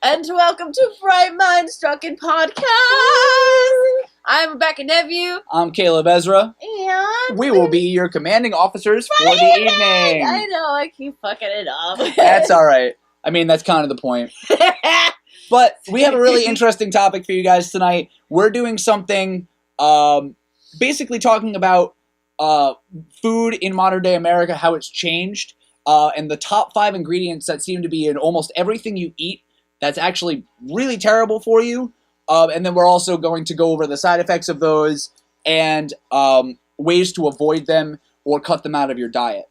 And welcome to Bright Mind Strucken Podcast. I'm Rebecca Nephew. I'm Caleb Ezra. And we will be your commanding officers for the evening. I know, I keep fucking it up. That's alright. I mean, that's kind of the point. But we have a really interesting topic for you guys tonight. We're doing something, basically talking about food in modern day America, how it's changed, and the top 5 ingredients that seem to be in almost everything you eat that's actually really terrible for you. And then we're also going to go over the side effects of those and ways to avoid them or cut them out of your diet.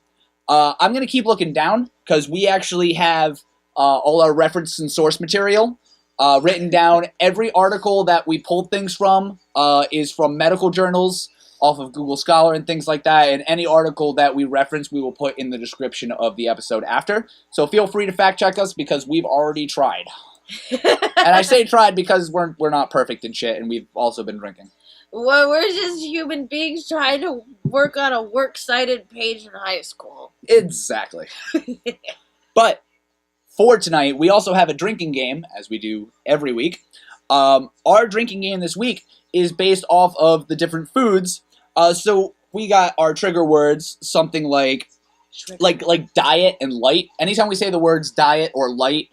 I'm going to keep looking down because we actually have all our reference and source material written down. Every article that we pulled things from is from medical journals off of Google Scholar and things like that. And any article that we reference, we will put in the description of the episode after. So feel free to fact check us because we've already tried. And I say tried because we're not perfect and shit, and we've also been drinking. Well, we're just human beings trying to work on a works-cited page in high school. Exactly. But for tonight, we also have a drinking game, as we do every week. Our drinking game this week is based off of the different foods. So we got our trigger words, something like diet and light. Anytime we say the words diet or light,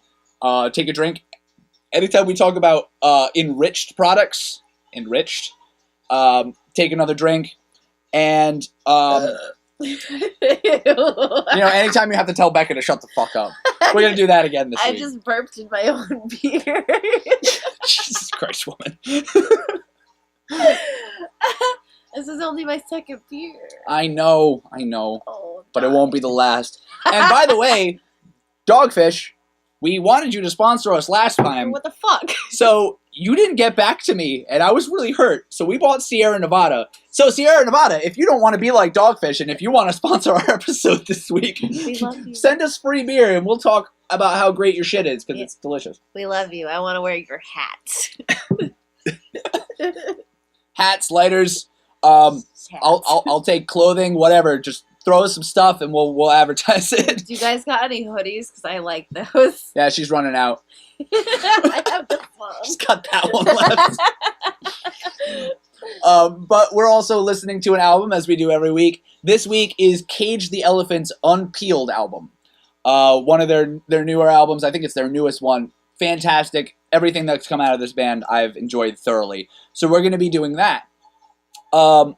take a drink. Anytime we talk about enriched products, take another drink. And anytime you have to tell Becca to shut the fuck up. We're going to do that again this week. I just burped in my own beer. Jesus Christ, woman. This is only my second beer. I know. Oh, but it won't be the last. And by the way, Dogfish, we wanted you to sponsor us last time. What the fuck? So you didn't get back to me, and I was really hurt. So we bought Sierra Nevada. So Sierra Nevada, if you don't want to be like Dogfish, and if you want to sponsor our episode this week, we love you. Send us free beer, and we'll talk about how great your shit is, because it's delicious. We love you. I want to wear your hat. Hats, lighters. I'll take clothing, whatever. Just throw us some stuff, and we'll advertise it. Do you guys got any hoodies? Because I like those. Yeah, she's running out. I have the phone. She's got that one left. But we're also listening to an album, as we do every week. This week is Cage the Elephant's Unpeeled album. One of their newer albums. I think it's their newest one. Fantastic. Everything that's come out of this band I've enjoyed thoroughly. So we're going to be doing that. But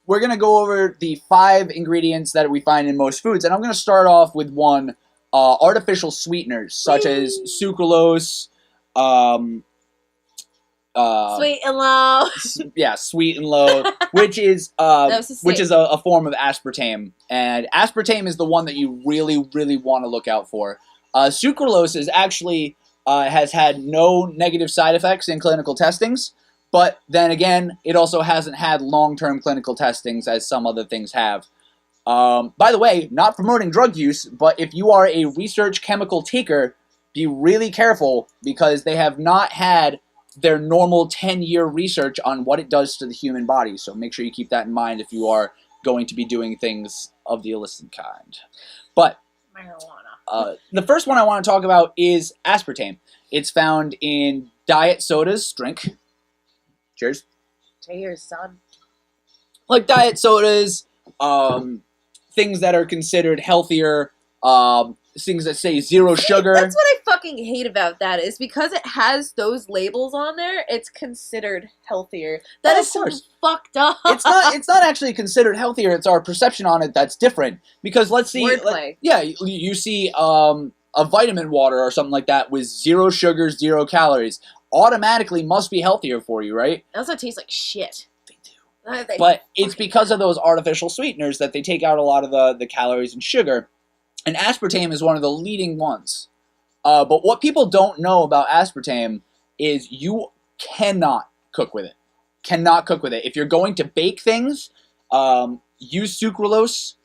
we're going to go over the 5 ingredients that we find in most foods. And I'm going to start off with one, artificial sweeteners, such as sucralose, sweet and low. Yeah, sweet and low, which is a form of aspartame. And aspartame is the one that you really, really want to look out for. Sucralose is actually has had no negative side effects in clinical testings. But then again, it also hasn't had long-term clinical testings as some other things have. By the way, not promoting drug use, but if you are a research chemical taker, be really careful because they have not had their normal 10-year research on what it does to the human body. So make sure you keep that in mind if you are going to be doing things of the illicit kind. But marijuana. The first one I want to talk about is aspartame. It's found in diet sodas. Drink. Cheers. Cheers, son. Like diet sodas, things that are considered healthier, things that say zero sugar. That's what I fucking hate about that is because it has those labels on there, it's considered healthier. That is so fucked up. It's not actually considered healthier. It's our perception on it that's different. Because let's see, you see a vitamin water or something like that with 0 sugar, 0 calories. Automatically must be healthier for you, right? It also tastes like shit. They do. But it's because of those artificial sweeteners that they take out a lot of the calories and sugar. And aspartame is one of the leading ones. But what people don't know about aspartame is you cannot cook with it. Cannot cook with it. If you're going to bake things, use sucralose.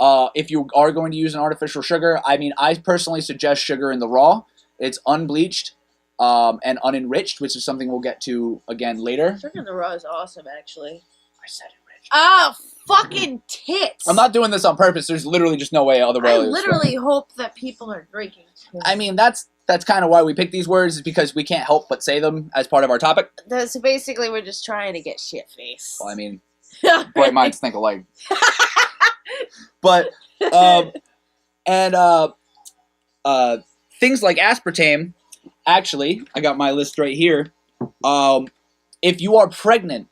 If you are going to use an artificial sugar, I mean, I personally suggest sugar in the raw. It's unbleached. And unenriched, which is something we'll get to again later. Sugar in the raw is awesome, actually. I said enriched. Oh, fucking tits. I'm not doing this on purpose. There's literally just no way other way. I literally hope that people are drinking. I mean, that's kind of why we pick these words, is because we can't help but say them as part of our topic. So basically, we're just trying to get shit-faced. Well, I mean, bright minds think alike. But, things like aspartame, actually, I got my list right here. If you are pregnant,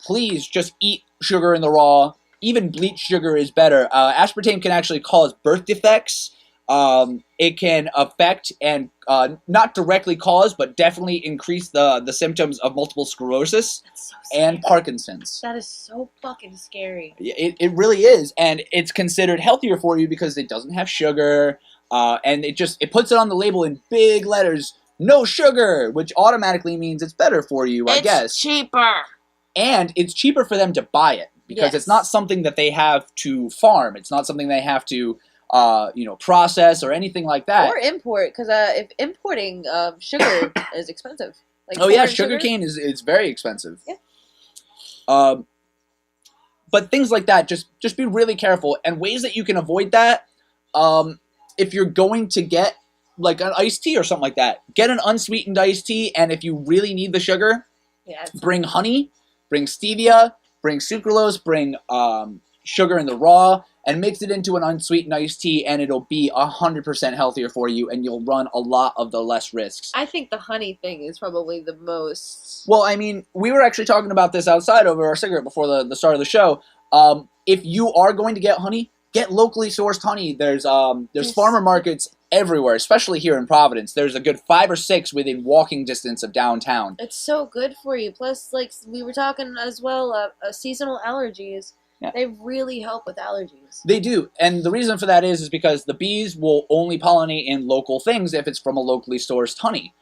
please just eat sugar in the raw. Even bleached sugar is better. Aspartame can actually cause birth defects. It can affect and not directly cause, but definitely increase the symptoms of multiple sclerosis and Parkinson's. That is so fucking scary. It really is, and it's considered healthier for you because it doesn't have sugar, and it puts it on the label in big letters, no sugar, which automatically means it's better for you, I guess. It's cheaper. And it's cheaper for them to buy it because it's not something that they have to farm. It's not something they have to process or anything like that. Or import, because if importing sugar is expensive. Like sugarcane is very expensive. Yeah. But things like that, just be really careful. And ways that you can avoid that, if you're going to get like an iced tea or something like that, get an unsweetened iced tea. And if you really need the sugar, bring honey, bring stevia, bring sucralose, bring sugar in the raw, and mix it into an unsweetened iced tea, and it'll be 100% healthier for you, and you'll run a lot of the less risks. I think the honey thing is probably the most... Well, I mean, we were actually talking about this outside over our cigarette before the start of the show. If you are going to get honey, get locally sourced honey. There's farmer markets everywhere, especially here in Providence. There's a good 5 or 6 within walking distance of downtown. It's so good for you. Plus, like we were talking as well, seasonal allergies. Yeah. They really help with allergies. They do. And the reason for that is because the bees will only pollinate in local things if it's from a locally sourced honey.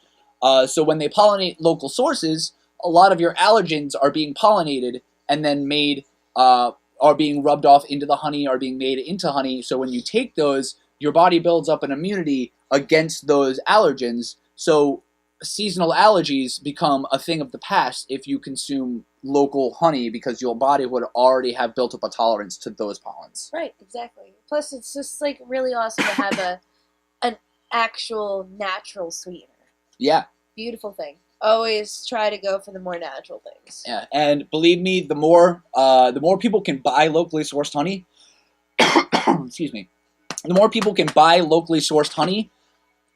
So when they pollinate local sources, a lot of your allergens are being pollinated and then made, are being rubbed off into the honey, are being made into honey. So when you take those, your body builds up an immunity against those allergens. So seasonal allergies become a thing of the past if you consume local honey, because your body would already have built up a tolerance to those pollens. Right, exactly. Plus, it's just like really awesome to have an actual natural sweetener. Yeah. Beautiful thing. Always try to go for the more natural things. Yeah, and believe me, the more people can buy locally sourced honey, excuse me, the more people can buy locally sourced honey,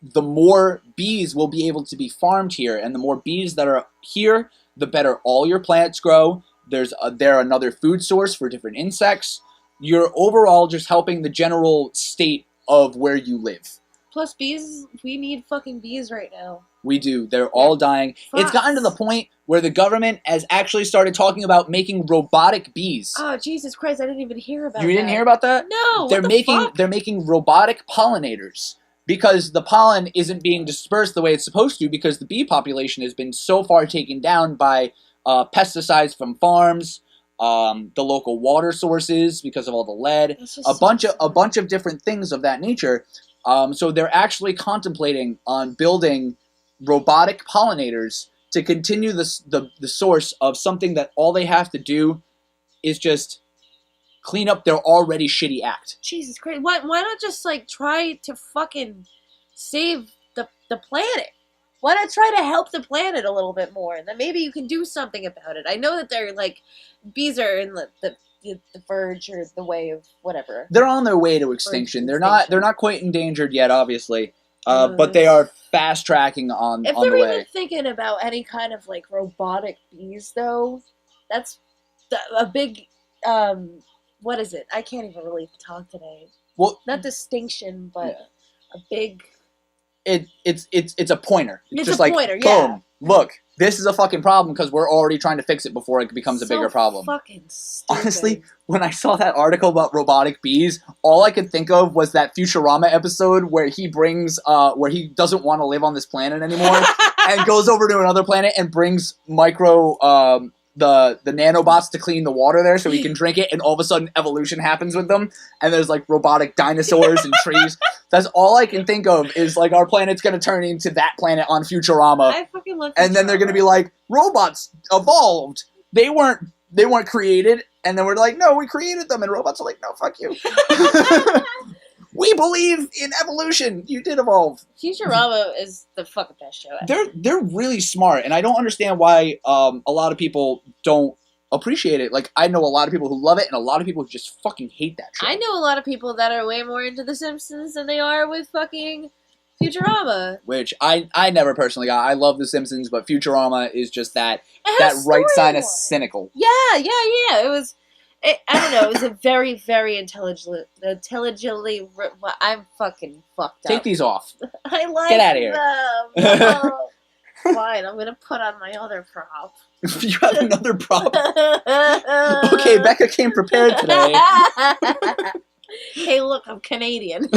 the more bees will be able to be farmed here, and the more bees that are here, the better all your plants grow. They're another food source for different insects. You're overall just helping the general state of where you live. Plus bees, we need fucking bees right now. We do. They're all dying. Fuck. It's gotten to the point where the government has actually started talking about making robotic bees. Oh, Jesus Christ, I didn't even hear about that. You didn't hear about that? No, They're making robotic pollinators. Because the pollen isn't being dispersed the way it's supposed to, because the bee population has been so far taken down by pesticides from farms, the local water sources because of all the lead, a bunch of different things of that nature. So they're actually contemplating on building robotic pollinators to continue the source of something that all they have to do is just clean up their already shitty act. Jesus Christ. Why not just, like, try to fucking save the planet? Why not try to help the planet a little bit more? And then maybe you can do something about it. I know that they're, like, bees are in the verge or the way of whatever. They're on their way to extinction. They're not quite endangered yet, obviously. But they are fast-tracking on the way. If they're even thinking about any kind of, like, robotic bees, though, that's a big... what is it? I can't even really talk today. Well, not distinction, but a big... It's a pointer. It's just a like, pointer, boom, look, this is a fucking problem because we're already trying to fix it before it becomes a bigger problem. Fucking stupid. Honestly, when I saw that article about robotic bees, all I could think of was that Futurama episode where he doesn't want to live on this planet anymore and goes over to another planet and brings the nanobots to clean the water there so he can drink it, and all of a sudden evolution happens with them, and there's like robotic dinosaurs and trees. That's all I can think of is like our planet's gonna turn into that planet on Futurama. I fucking love Futurama. And then they're gonna be like, robots evolved. They weren't created And then we're like, no, we created them. And robots are like, no, fuck you. We believe in evolution. You did evolve. Futurama is the fucking best show ever. They're really smart, and I don't understand why a lot of people don't appreciate it. Like, I know a lot of people who love it, and a lot of people who just fucking hate that show. I know a lot of people that are way more into The Simpsons than they are with fucking Futurama. Which I never personally got. I love The Simpsons, but Futurama is just that right side of cynical. Yeah. It was... I don't know. It was a very, very intelligently. I'm fucking fucked up. Take these off. I like Get out of here. them. No. Fine, I'm gonna put on my other prop. You have another prop? Okay, Becca came prepared today. Hey, look, I'm Canadian.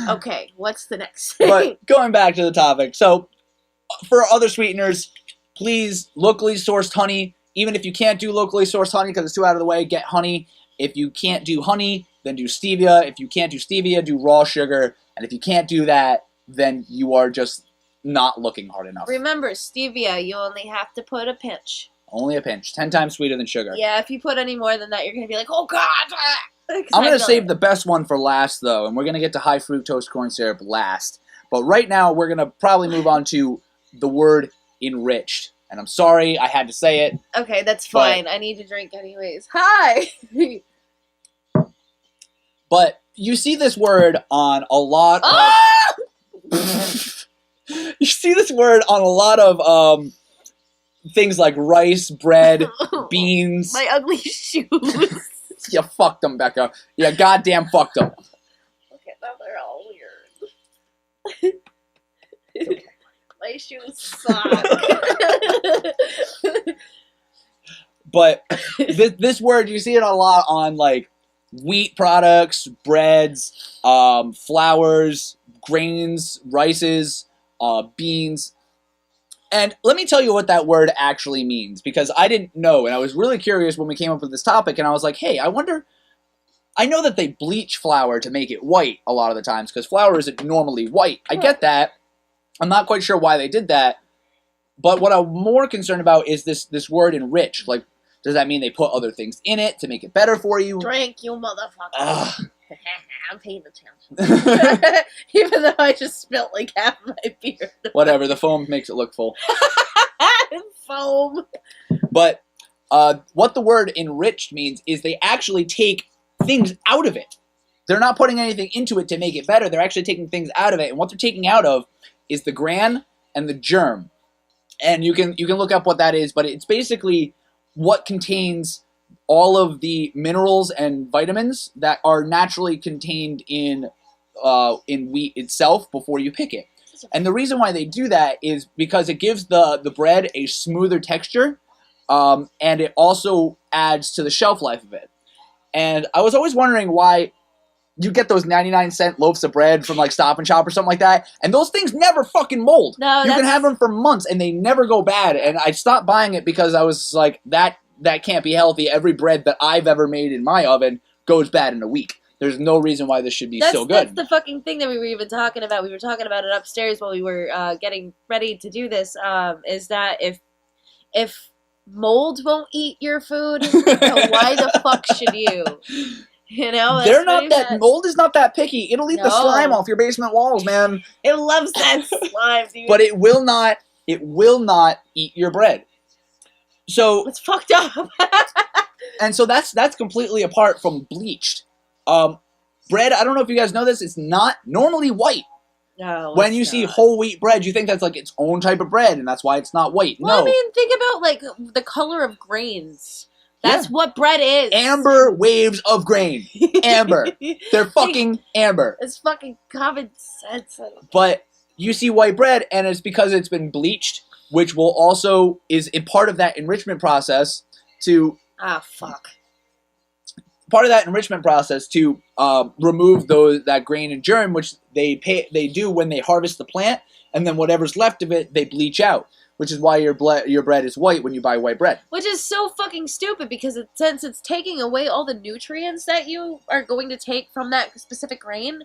Okay, what's the next thing? But going back to the topic, so for other sweeteners, please locally sourced honey. Even if you can't do locally sourced honey because it's too out of the way, get honey. If you can't do honey, then do stevia. If you can't do stevia, do raw sugar. And if you can't do that, then you are just not looking hard enough. Remember, stevia, you only have to put a pinch. Only a pinch. 10 times sweeter than sugar. Yeah, if you put any more than that, you're going to be like, oh, God. I'm going to save the best one for last, though. And we're going to get to high fructose corn syrup last. But right now, we're going to probably move on to the word enriched. And I'm sorry, I had to say it. Okay, that's fine. I need to drink anyways. Hi! But you see this word on a lot of... You see this word on a lot of things like rice, bread, beans. My ugly shoes. You fucked them, Becca. You goddamn fucked them. Okay, now they're all weird. Okay. My shoes suck. But this word, you see it a lot on like wheat products, breads, flours, grains, rices, beans. And let me tell you what that word actually means, because I didn't know, and I was really curious when we came up with this topic, and I was like, hey, I wonder... I know that they bleach flour to make it white a lot of the times, because flour isn't normally white. I get that. I'm not quite sure why they did that. But what I'm more concerned about is this word enrich. Like, does that mean they put other things in it to make it better for you? Drink, you motherfucker. I'm paying attention. Even though I just spilt like half my beer. Whatever, the foam makes it look full. Foam. But what the word enriched means is they actually take things out of it. They're not putting anything into it to make it better. They're actually taking things out of it. And what they're taking out of is the gran and the germ. And you can look up what that is, but it's basically what contains all of the minerals and vitamins that are naturally contained in wheat itself before you pick it. And the reason why they do that is because it gives the bread a smoother texture, and it also adds to the shelf life of it. And I was always wondering why you get those 99-cent loaves of bread from like Stop and Shop or something like that, and those things never fucking mold. No, you can have them for months and they never go bad. And I stopped buying it because I was like, that can't be healthy. Every bread that I've ever made in my oven goes bad in a week. There's no reason why this should be so good. That's the fucking thing that we were even talking about. We were talking about it upstairs while we were getting ready to do this. Is that if mold won't eat your food, then why the fuck should you? You know, they're not that mold is not that picky. It'll eat the slime off your basement walls, man. It loves that slime, dude. But it will not eat your bread. So it's fucked up. And so that's completely apart from bleached. Bread, I don't know if you guys know this, it's not normally white. No, when you see whole wheat bread, you think that's like its own type of bread, and that's why it's not white. Well, no. I mean, think about like the color of grains. That's what bread is. Amber waves of grain. Amber. They're fucking amber. It's fucking common sense. But you see white bread, and it's because it's been bleached, which will also is a part of that enrichment process to... fuck. Part of that enrichment process to remove that grain and germ, which they do when they harvest the plant, and then whatever's left of it, they bleach out. Which is why your bread is white when you buy white bread. Which is so fucking stupid because since it's taking away all the nutrients that you are going to take from that specific grain,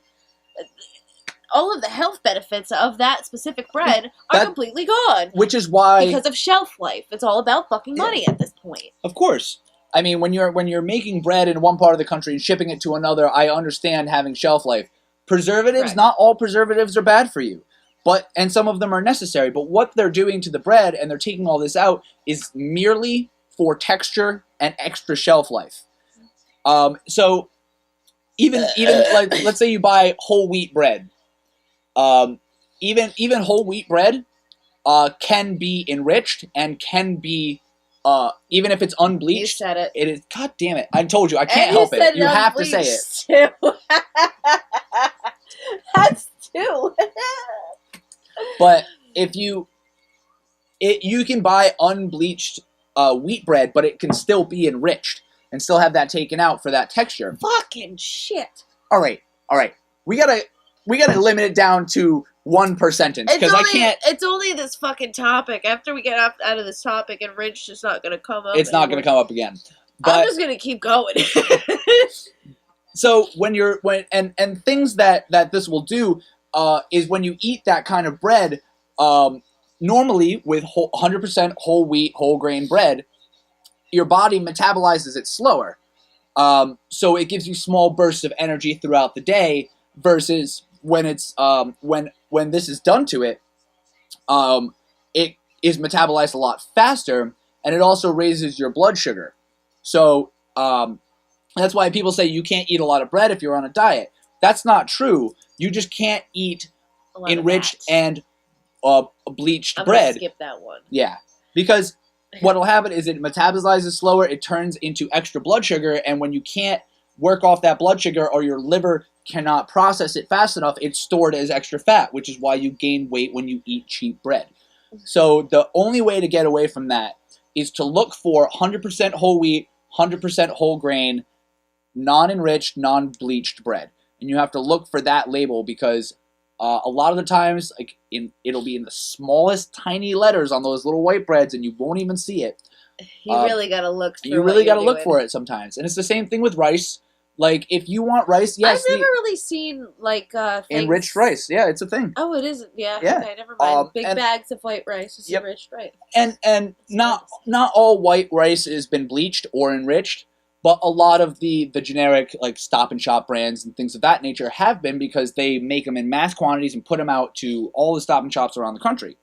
all of the health benefits of that specific bread are completely gone. Which is why, because of shelf life, it's all about fucking money at this point. Of course. I mean, when you're making bread in one part of the country and shipping it to another, I understand having shelf life. Preservatives, not all preservatives are bad for you. And some of them are necessary. But what they're doing to the bread, and they're taking all this out, is merely for texture and extra shelf life. So even like, let's say you buy whole wheat bread. Even whole wheat bread can be enriched and can be even if it's unbleached. You said it. It is. God damn it! I told you I can't help it. You have to say it. Too. That's two. But if you can buy unbleached wheat bread, but it can still be enriched and still have that taken out for that texture. Fucking shit. All right. We gotta limit it down to one sentence because I can't. It's only this fucking topic. After we get out of this topic, enriched is not gonna come up. It's not gonna come up again. But I'm just gonna keep going. So and things that this will do is when you eat that kind of bread, normally with 100% whole wheat, whole grain bread, your body metabolizes it slower. So it gives you small bursts of energy throughout the day versus when it's when this is done to it, it is metabolized a lot faster, and it also raises your blood sugar. So that's why people say you can't eat a lot of bread if you're on a diet. That's not true. You just can't eat enriched and bleached bread. Skip that one. Yeah, because what'll happen is it metabolizes slower. It turns into extra blood sugar, and when you can't work off that blood sugar or your liver cannot process it fast enough, it's stored as extra fat, which is why you gain weight when you eat cheap bread. So the only way to get away from that is to look for 100% whole wheat, 100% whole grain, non-enriched, non-bleached bread. And you have to look for that label because a lot of the times it'll be in the smallest tiny letters on those little white breads and you won't even see it. You really got to look for it. You really got to look for it sometimes. And it's the same thing with rice. Like, if you want rice, yes. I've never really seen, like, things... enriched rice. Yeah, it's a thing. Oh, it is? Yeah. Yeah. Okay, never mind. Big bags of white rice is enriched rice. And not all white rice has been bleached or enriched, but a lot of the generic, like, Stop and Shop brands and things of that nature have been because they make them in mass quantities and put them out to all the Stop and Shops around the country.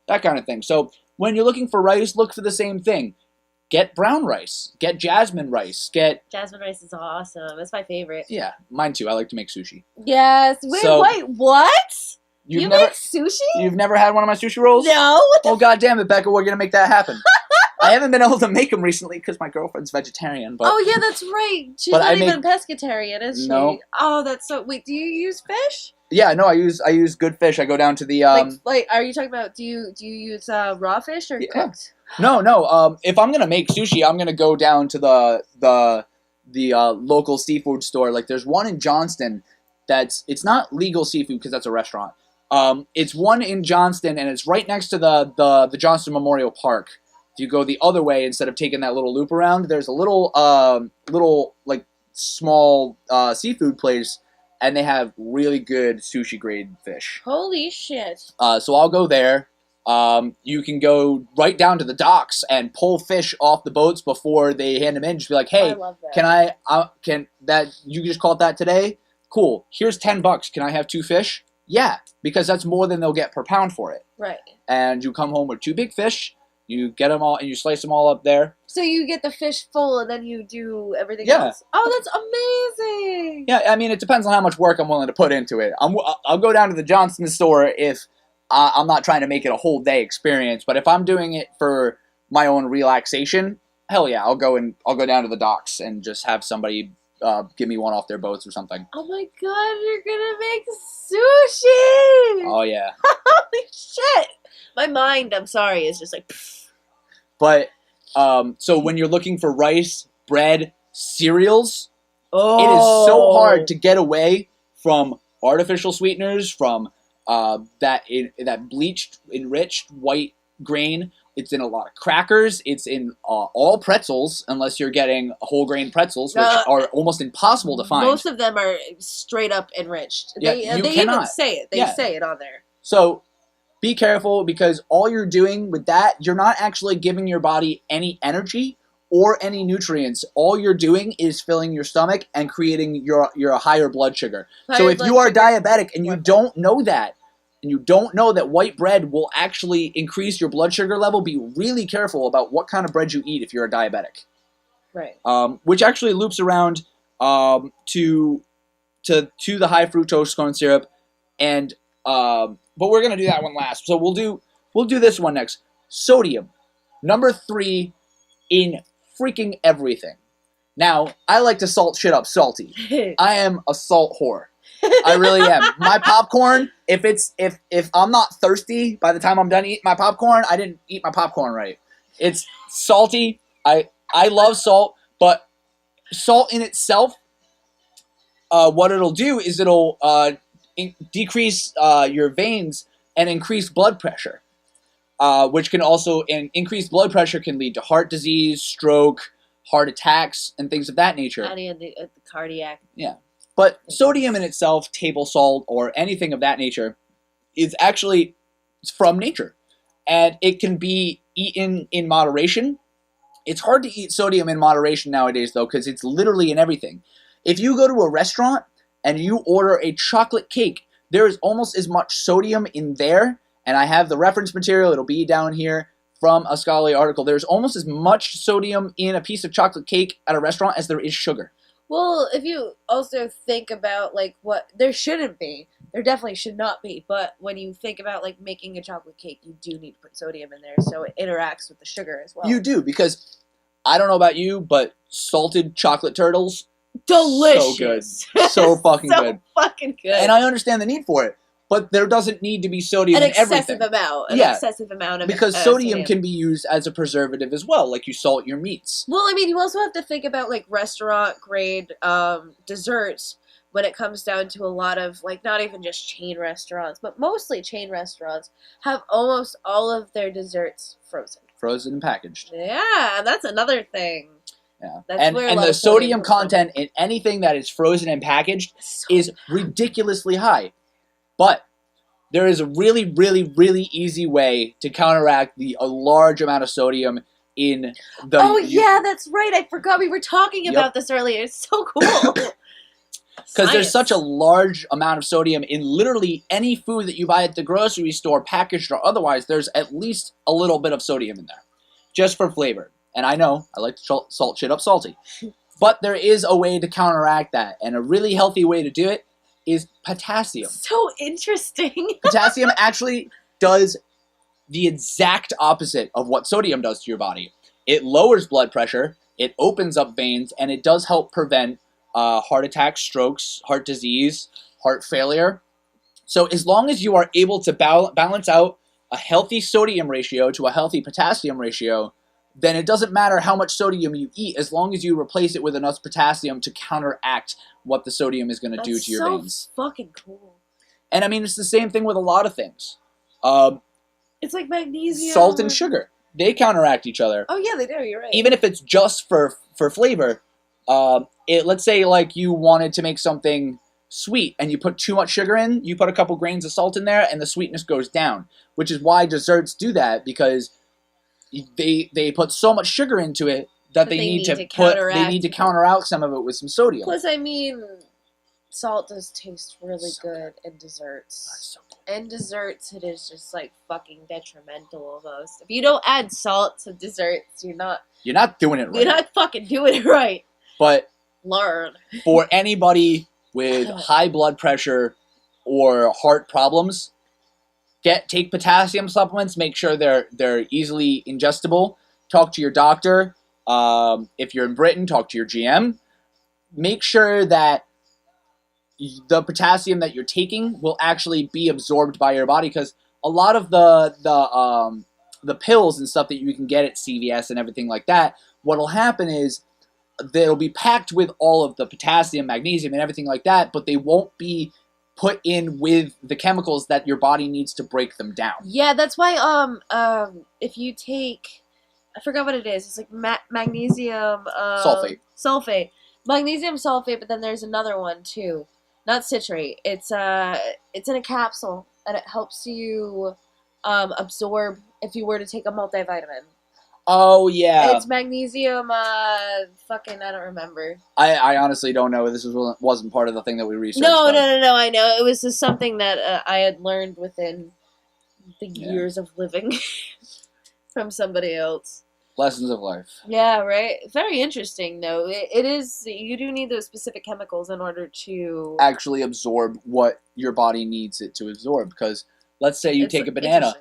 That kind of thing. So, when you're looking for rice, look for the same thing. Get brown rice. Get jasmine rice. Jasmine rice is awesome. It's my favorite. Yeah, mine too. I like to make sushi. Yes. Wait, what? You make sushi? You've never had one of my sushi rolls? No. Oh, God damn it, Becca. We're going to make that happen. I haven't been able to make them recently because my girlfriend's vegetarian. But, oh, yeah, that's right. She's not even pescatarian, is she? No. Oh, that's so... Wait, do you use fish? Yeah, no, I use good fish. I go down to the... Like, are you talking about... Do you use raw fish or cooked? No. If I'm gonna make sushi, I'm gonna go down to the local seafood store. Like, there's one in Johnston it's not legal seafood because that's a restaurant. It's one in Johnston, and it's right next to the Johnston Memorial Park. If you go the other way, instead of taking that little loop around, there's a little like small seafood place, and they have really good sushi grade fish. Holy shit! So I'll go there. You can go right down to the docks and pull fish off the boats before they hand them in. Just be like, hey, you just caught that today? Cool. Here's $10. Can I have 2 fish? Yeah, because that's more than they'll get per pound for it. Right. And you come home with 2 big fish. You get them all and you slice them all up there. So you get the fish full and then you do everything else. Oh, that's amazing. Yeah, I mean, it depends on how much work I'm willing to put into it. I'll go down to the Johnston store if I'm not trying to make it a whole day experience, but if I'm doing it for my own relaxation, hell yeah, I'll go down to the docks and just have somebody give me one off their boats or something. Oh my god, you're gonna make sushi! Oh yeah. Holy shit! My mind, I'm sorry, is just like... Pfft. But, so when you're looking for rice, bread, cereals, it is so hard to get away from artificial sweeteners, from that bleached, enriched white grain. It's in a lot of crackers. It's in all pretzels, unless you're getting whole grain pretzels, which are almost impossible to find. Most of them are straight up enriched. Yeah, They even say it. They say it on there. So be careful, because all you're doing with that, you're not actually giving your body any energy or any nutrients. All you're doing is filling your stomach and creating your higher blood sugar. So if you are diabetic and you don't know that, and you don't know that white bread will actually increase your blood sugar level, be really careful about what kind of bread you eat if you're a diabetic. Right. Which actually loops around to the high fructose corn syrup, and but we're gonna do that one last. So we'll do this one next. Sodium, number 3 in freaking everything. Now, I like to salt shit up salty. I am a salt whore. I really am. My popcorn, if I'm not thirsty by the time I'm done eating my popcorn, I didn't eat my popcorn right. It's salty. I love salt, but salt in itself, what it'll do is it'll decrease your veins and increase blood pressure, which can also, increased blood pressure can lead to heart disease, stroke, heart attacks, and things of that nature. And the cardiac. Yeah. But sodium in itself, table salt, or anything of that nature, is actually from nature. And it can be eaten in moderation. It's hard to eat sodium in moderation nowadays, though, because it's literally in everything. If you go to a restaurant and you order a chocolate cake, there is almost as much sodium in there, and I have the reference material, it'll be down here, from a scholarly article. There's almost as much sodium in a piece of chocolate cake at a restaurant as there is sugar. Well, if you also think about, like, what there shouldn't be, there definitely should not be, but when you think about, like, making a chocolate cake, you do need to put sodium in there, so it interacts with the sugar as well. You do, because I don't know about you, but salted chocolate turtles, delicious. So good. So fucking good. So fucking good. And I understand the need for it, but there doesn't need to be sodium in everything. An excessive amount of because sodium can be used as a preservative as well, like you salt your meats. Well, I mean, you also have to think about, like, restaurant grade desserts when it comes down to a lot of, like, not even just chain restaurants, but mostly chain restaurants have almost all of their desserts frozen. Frozen and packaged. Yeah, that's another thing. Yeah. That's and where the sodium content in anything that is frozen and packaged is ridiculously high. But there is a really, really, really easy way to counteract a large amount of sodium in the... Oh, yeah, that's right. I forgot we were talking about this earlier. It's so cool. Because there's such a large amount of sodium in literally any food that you buy at the grocery store, packaged or otherwise, there's at least a little bit of sodium in there. Just for flavor. And I know, I like to salt shit up salty. But there is a way to counteract that. And a really healthy way to do it is potassium. So interesting. Potassium actually does the exact opposite of what sodium does to your body. It lowers blood pressure, it opens up veins, and it does help prevent heart attacks, strokes, heart disease, heart failure. So as long as you are able to balance out a healthy sodium ratio to a healthy potassium ratio, then it doesn't matter how much sodium you eat, as long as you replace it with enough potassium to counteract what the sodium is going to do to your veins. That's so fucking cool. And I mean, it's the same thing with a lot of things. It's like magnesium. Salt and sugar. They counteract each other. Oh yeah, they do, you're right. Even if it's just for flavor, let's say like you wanted to make something sweet and you put too much sugar in, you put a couple grains of salt in there and the sweetness goes down, which is why desserts do that, because they put so much sugar into it that they need to counteract some of it with some sodium. Plus, I mean, salt does taste really good in desserts. That's so good. In desserts, it is just like fucking detrimental almost. If you don't add salt to desserts, you're not doing it right. You're not fucking doing it right. But learn. For anybody with high blood pressure or heart problems, take potassium supplements. Make sure they're easily ingestible. Talk to your doctor. If you're in Britain, talk to your GM. Make sure that the potassium that you're taking will actually be absorbed by your body, because a lot of the pills and stuff that you can get at CVS and everything like that, what'll happen is they'll be packed with all of the potassium, magnesium, and everything like that, but they won't be put in with the chemicals that your body needs to break them down. Yeah, that's why if you take, I forgot what it is. It's like magnesium sulfate, magnesium sulfate. But then there's another one too, not citrate. It's in a capsule and it helps you absorb if you were to take a multivitamin. Oh yeah, it's magnesium. Fucking, I don't remember. I honestly don't know. This wasn't part of the thing that we researched. No. I know it was just something that I had learned within the years of living from somebody else. Lessons of life. Yeah, right. Very interesting, though. It is. You do need those specific chemicals in order to actually absorb what your body needs it to absorb. Because let's say you take a banana.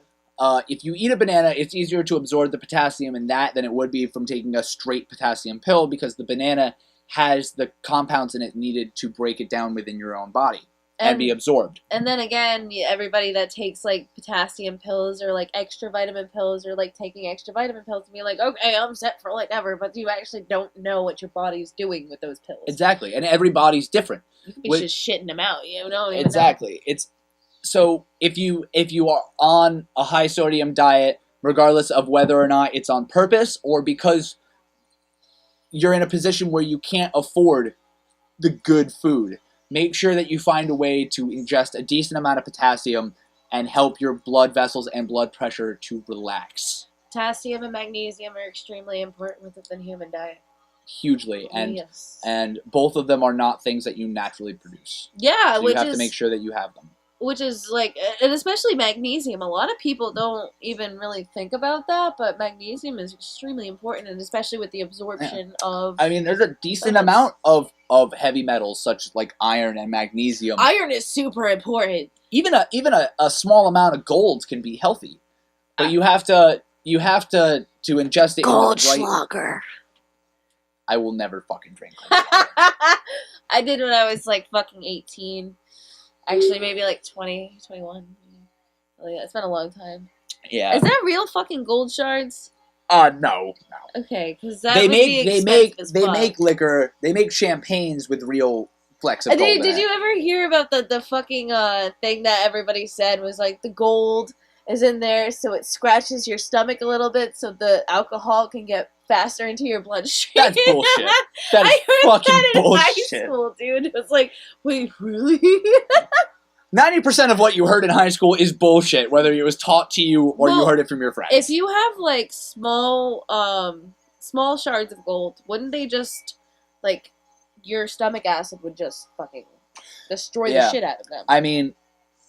If you eat a banana, it's easier to absorb the potassium in that than it would be from taking a straight potassium pill, because the banana has the compounds in it needed to break it down within your own body and be absorbed. And then again, everybody that takes like potassium pills or like extra vitamin pills or like taking extra vitamin pills to be like, okay, I'm set for whatever, but you actually don't know what your body's doing with those pills. Exactly, and every body's different. You could be just shitting them out, you know? Exactly. So if you are on a high sodium diet, regardless of whether or not it's on purpose or because you're in a position where you can't afford the good food, make sure that you find a way to ingest a decent amount of potassium and help your blood vessels and blood pressure to relax. Potassium and magnesium are extremely important within the human diet. Hugely, and both of them are not things that you naturally produce. Yeah, so you have to make sure that you have them. Which is like, and especially magnesium. A lot of people don't even really think about that, but magnesium is extremely important, and especially with the absorption of. I mean, there's a decent amount of heavy metals such like iron and magnesium. Iron is super important. Even a small amount of gold can be healthy, but you have to ingest it. Goldschlager. I will never fucking drink. I did when I was like fucking 18. Actually, maybe like 20, 21. It's been a long time. Yeah. Is that real fucking gold shards? No. Okay, because that they would make liquor. They make champagnes with real flecks of gold. Did you ever hear about the fucking thing that everybody said was like the gold is in there so it scratches your stomach a little bit so the alcohol can get faster into your bloodstream? That's bullshit. That is fucking bullshit. High school, dude. It was like, wait, really? 90% of what you heard in high school is bullshit, whether it was taught to you or you heard it from your friends. If you have like small shards of gold, wouldn't they just like your stomach acid would just fucking destroy the shit out of them? I mean,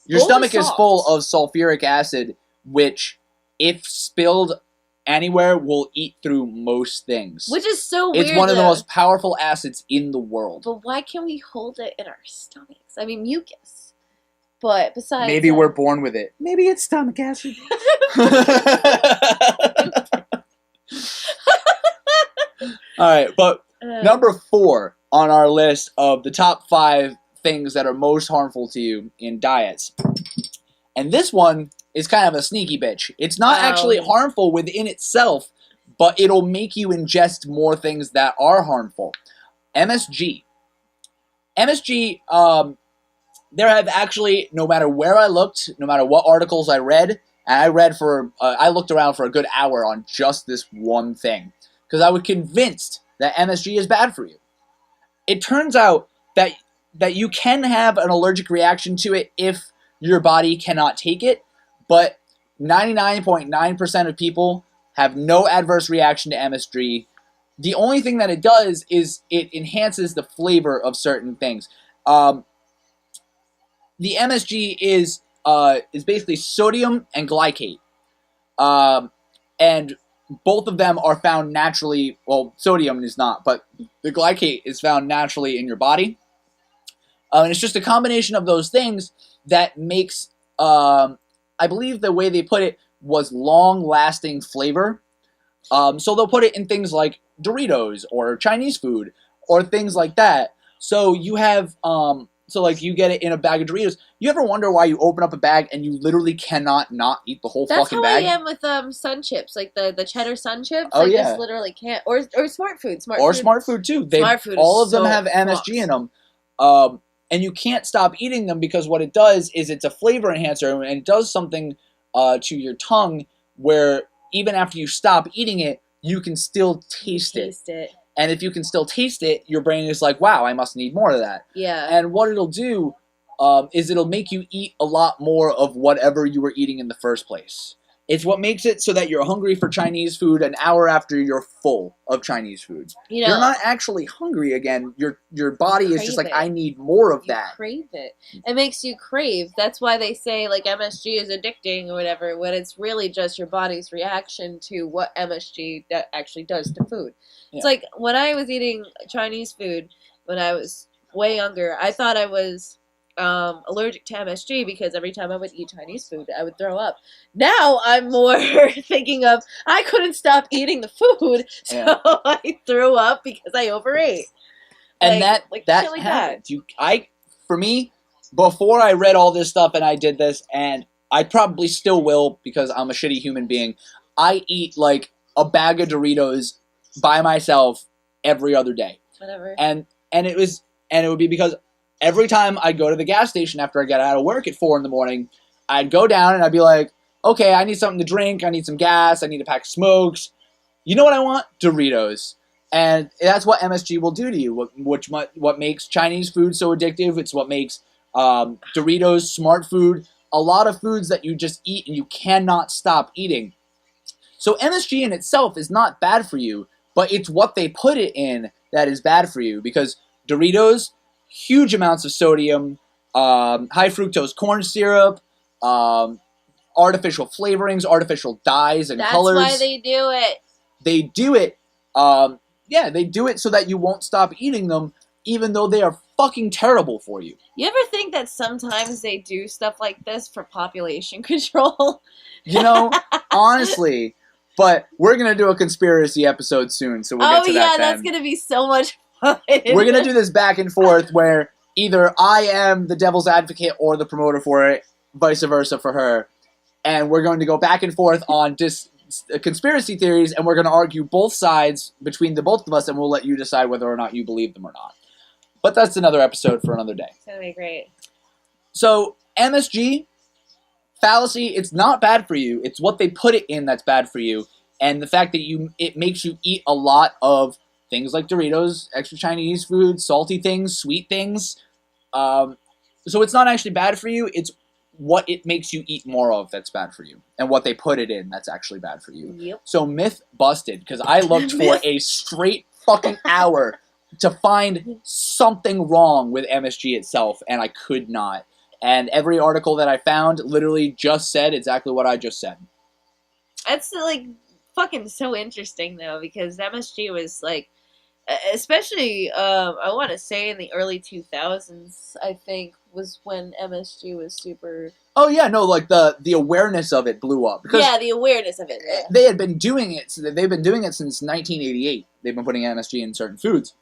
your stomach is full of sulfuric acid, which, if spilled anywhere, will eat through most things. Which is so weird. It's one of the most powerful acids in the world. But why can't we hold it in our stomachs? I mean, mucus. But besides... Maybe we're born with it. Maybe it's stomach acid. Alright, but number 4 on our list of the top 5 things that are most harmful to you in diets. And this one is kind of a sneaky bitch. It's not actually harmful within itself, but it'll make you ingest more things that are harmful. MSG. MSG, there have actually, no matter where I looked, no matter what articles I read, and I looked around for a good hour on just this one thing, because I was convinced that MSG is bad for you. It turns out that you can have an allergic reaction to it if your body cannot take it, but 99.9% of people have no adverse reaction to MSG. The only thing that it does is it enhances the flavor of certain things. The MSG is basically sodium and glycate, and both of them are found naturally. Well, sodium is not, but the glycate is found naturally in your body. And it's just a combination of those things that makes, I believe the way they put it was long-lasting flavor. So they'll put it in things like Doritos or Chinese food or things like that. So you have, you get it in a bag of Doritos. You ever wonder why you open up a bag and you literally cannot not eat the whole fucking bag? That's how I am with Sun Chips, like the cheddar Sun Chips. Oh, I just literally can't. Or Smart Food. Smart Food too. Smart Food all of them so have MSG in them. And you can't stop eating them because what it does is it's a flavor enhancer, and it does something to your tongue where even after you stop eating it, you can still taste it. And if you can still taste it, your brain is like, wow, I must need more of that. Yeah. And what it'll do is it'll make you eat a lot more of whatever you were eating in the first place. It's what makes it so that you're hungry for Chinese food an hour after you're full of Chinese food. You know, you're not actually hungry again. Your body is just like, I need more of that. You crave it. It makes you crave. That's why they say like MSG is addicting or whatever, when it's really just your body's reaction to what MSG actually does to food. Yeah. It's like when I was eating Chinese food when I was way younger, I thought I was allergic to MSG because every time I would eat Chinese food, I would throw up. Now I'm more thinking of I couldn't stop eating the food, so I threw up because I overate. And that happens. For me, before I read all this stuff and I did this, and I probably still will because I'm a shitty human being, I eat like a bag of Doritos by myself every other day. Whatever. And it would be because every time I'd go to the gas station after I got out of work at 4 a.m, I'd go down and I'd be like, okay, I need something to drink, I need some gas, I need a pack of smokes. You know what I want? Doritos. And that's what MSG will do to you, what makes Chinese food so addictive. It's what makes Doritos, smart food, a lot of foods that you just eat and you cannot stop eating. So MSG in itself is not bad for you, but it's what they put it in that is bad for you, because Doritos, huge amounts of sodium, high fructose corn syrup, artificial flavorings, artificial dyes and colors. That's why they do it. They do it. They do it so that you won't stop eating them, even though they are fucking terrible for you. You ever think that sometimes they do stuff like this for population control? You know, honestly, but we're going to do a conspiracy episode soon, so we'll get to that then. That's going to be so much fun. We're going to do this back and forth where either I am the devil's advocate or the promoter for it, vice versa for her. And we're going to go back and forth on conspiracy theories, and we're going to argue both sides between the both of us, and we'll let you decide whether or not you believe them or not. But that's another episode for another day. It's going to be great. So, MSG, fallacy, it's not bad for you. It's what they put it in that's bad for you. And the fact that it makes you eat a lot of things like Doritos, extra Chinese food, salty things, sweet things. So it's not actually bad for you. It's what it makes you eat more of that's bad for you. And what they put it in that's actually bad for you. Yep. So myth busted, because I looked for a straight fucking hour to find something wrong with MSG itself, and I could not. And every article that I found literally just said exactly what I just said. That's like fucking so interesting though, because MSG was like, especially I want to say in the early 2000s, I think was when MSG was super. Oh yeah, no, like the awareness of it blew up. Yeah, the awareness of it. Yeah. They had been doing it. They've been doing it since 1988. They've been putting MSG in certain foods.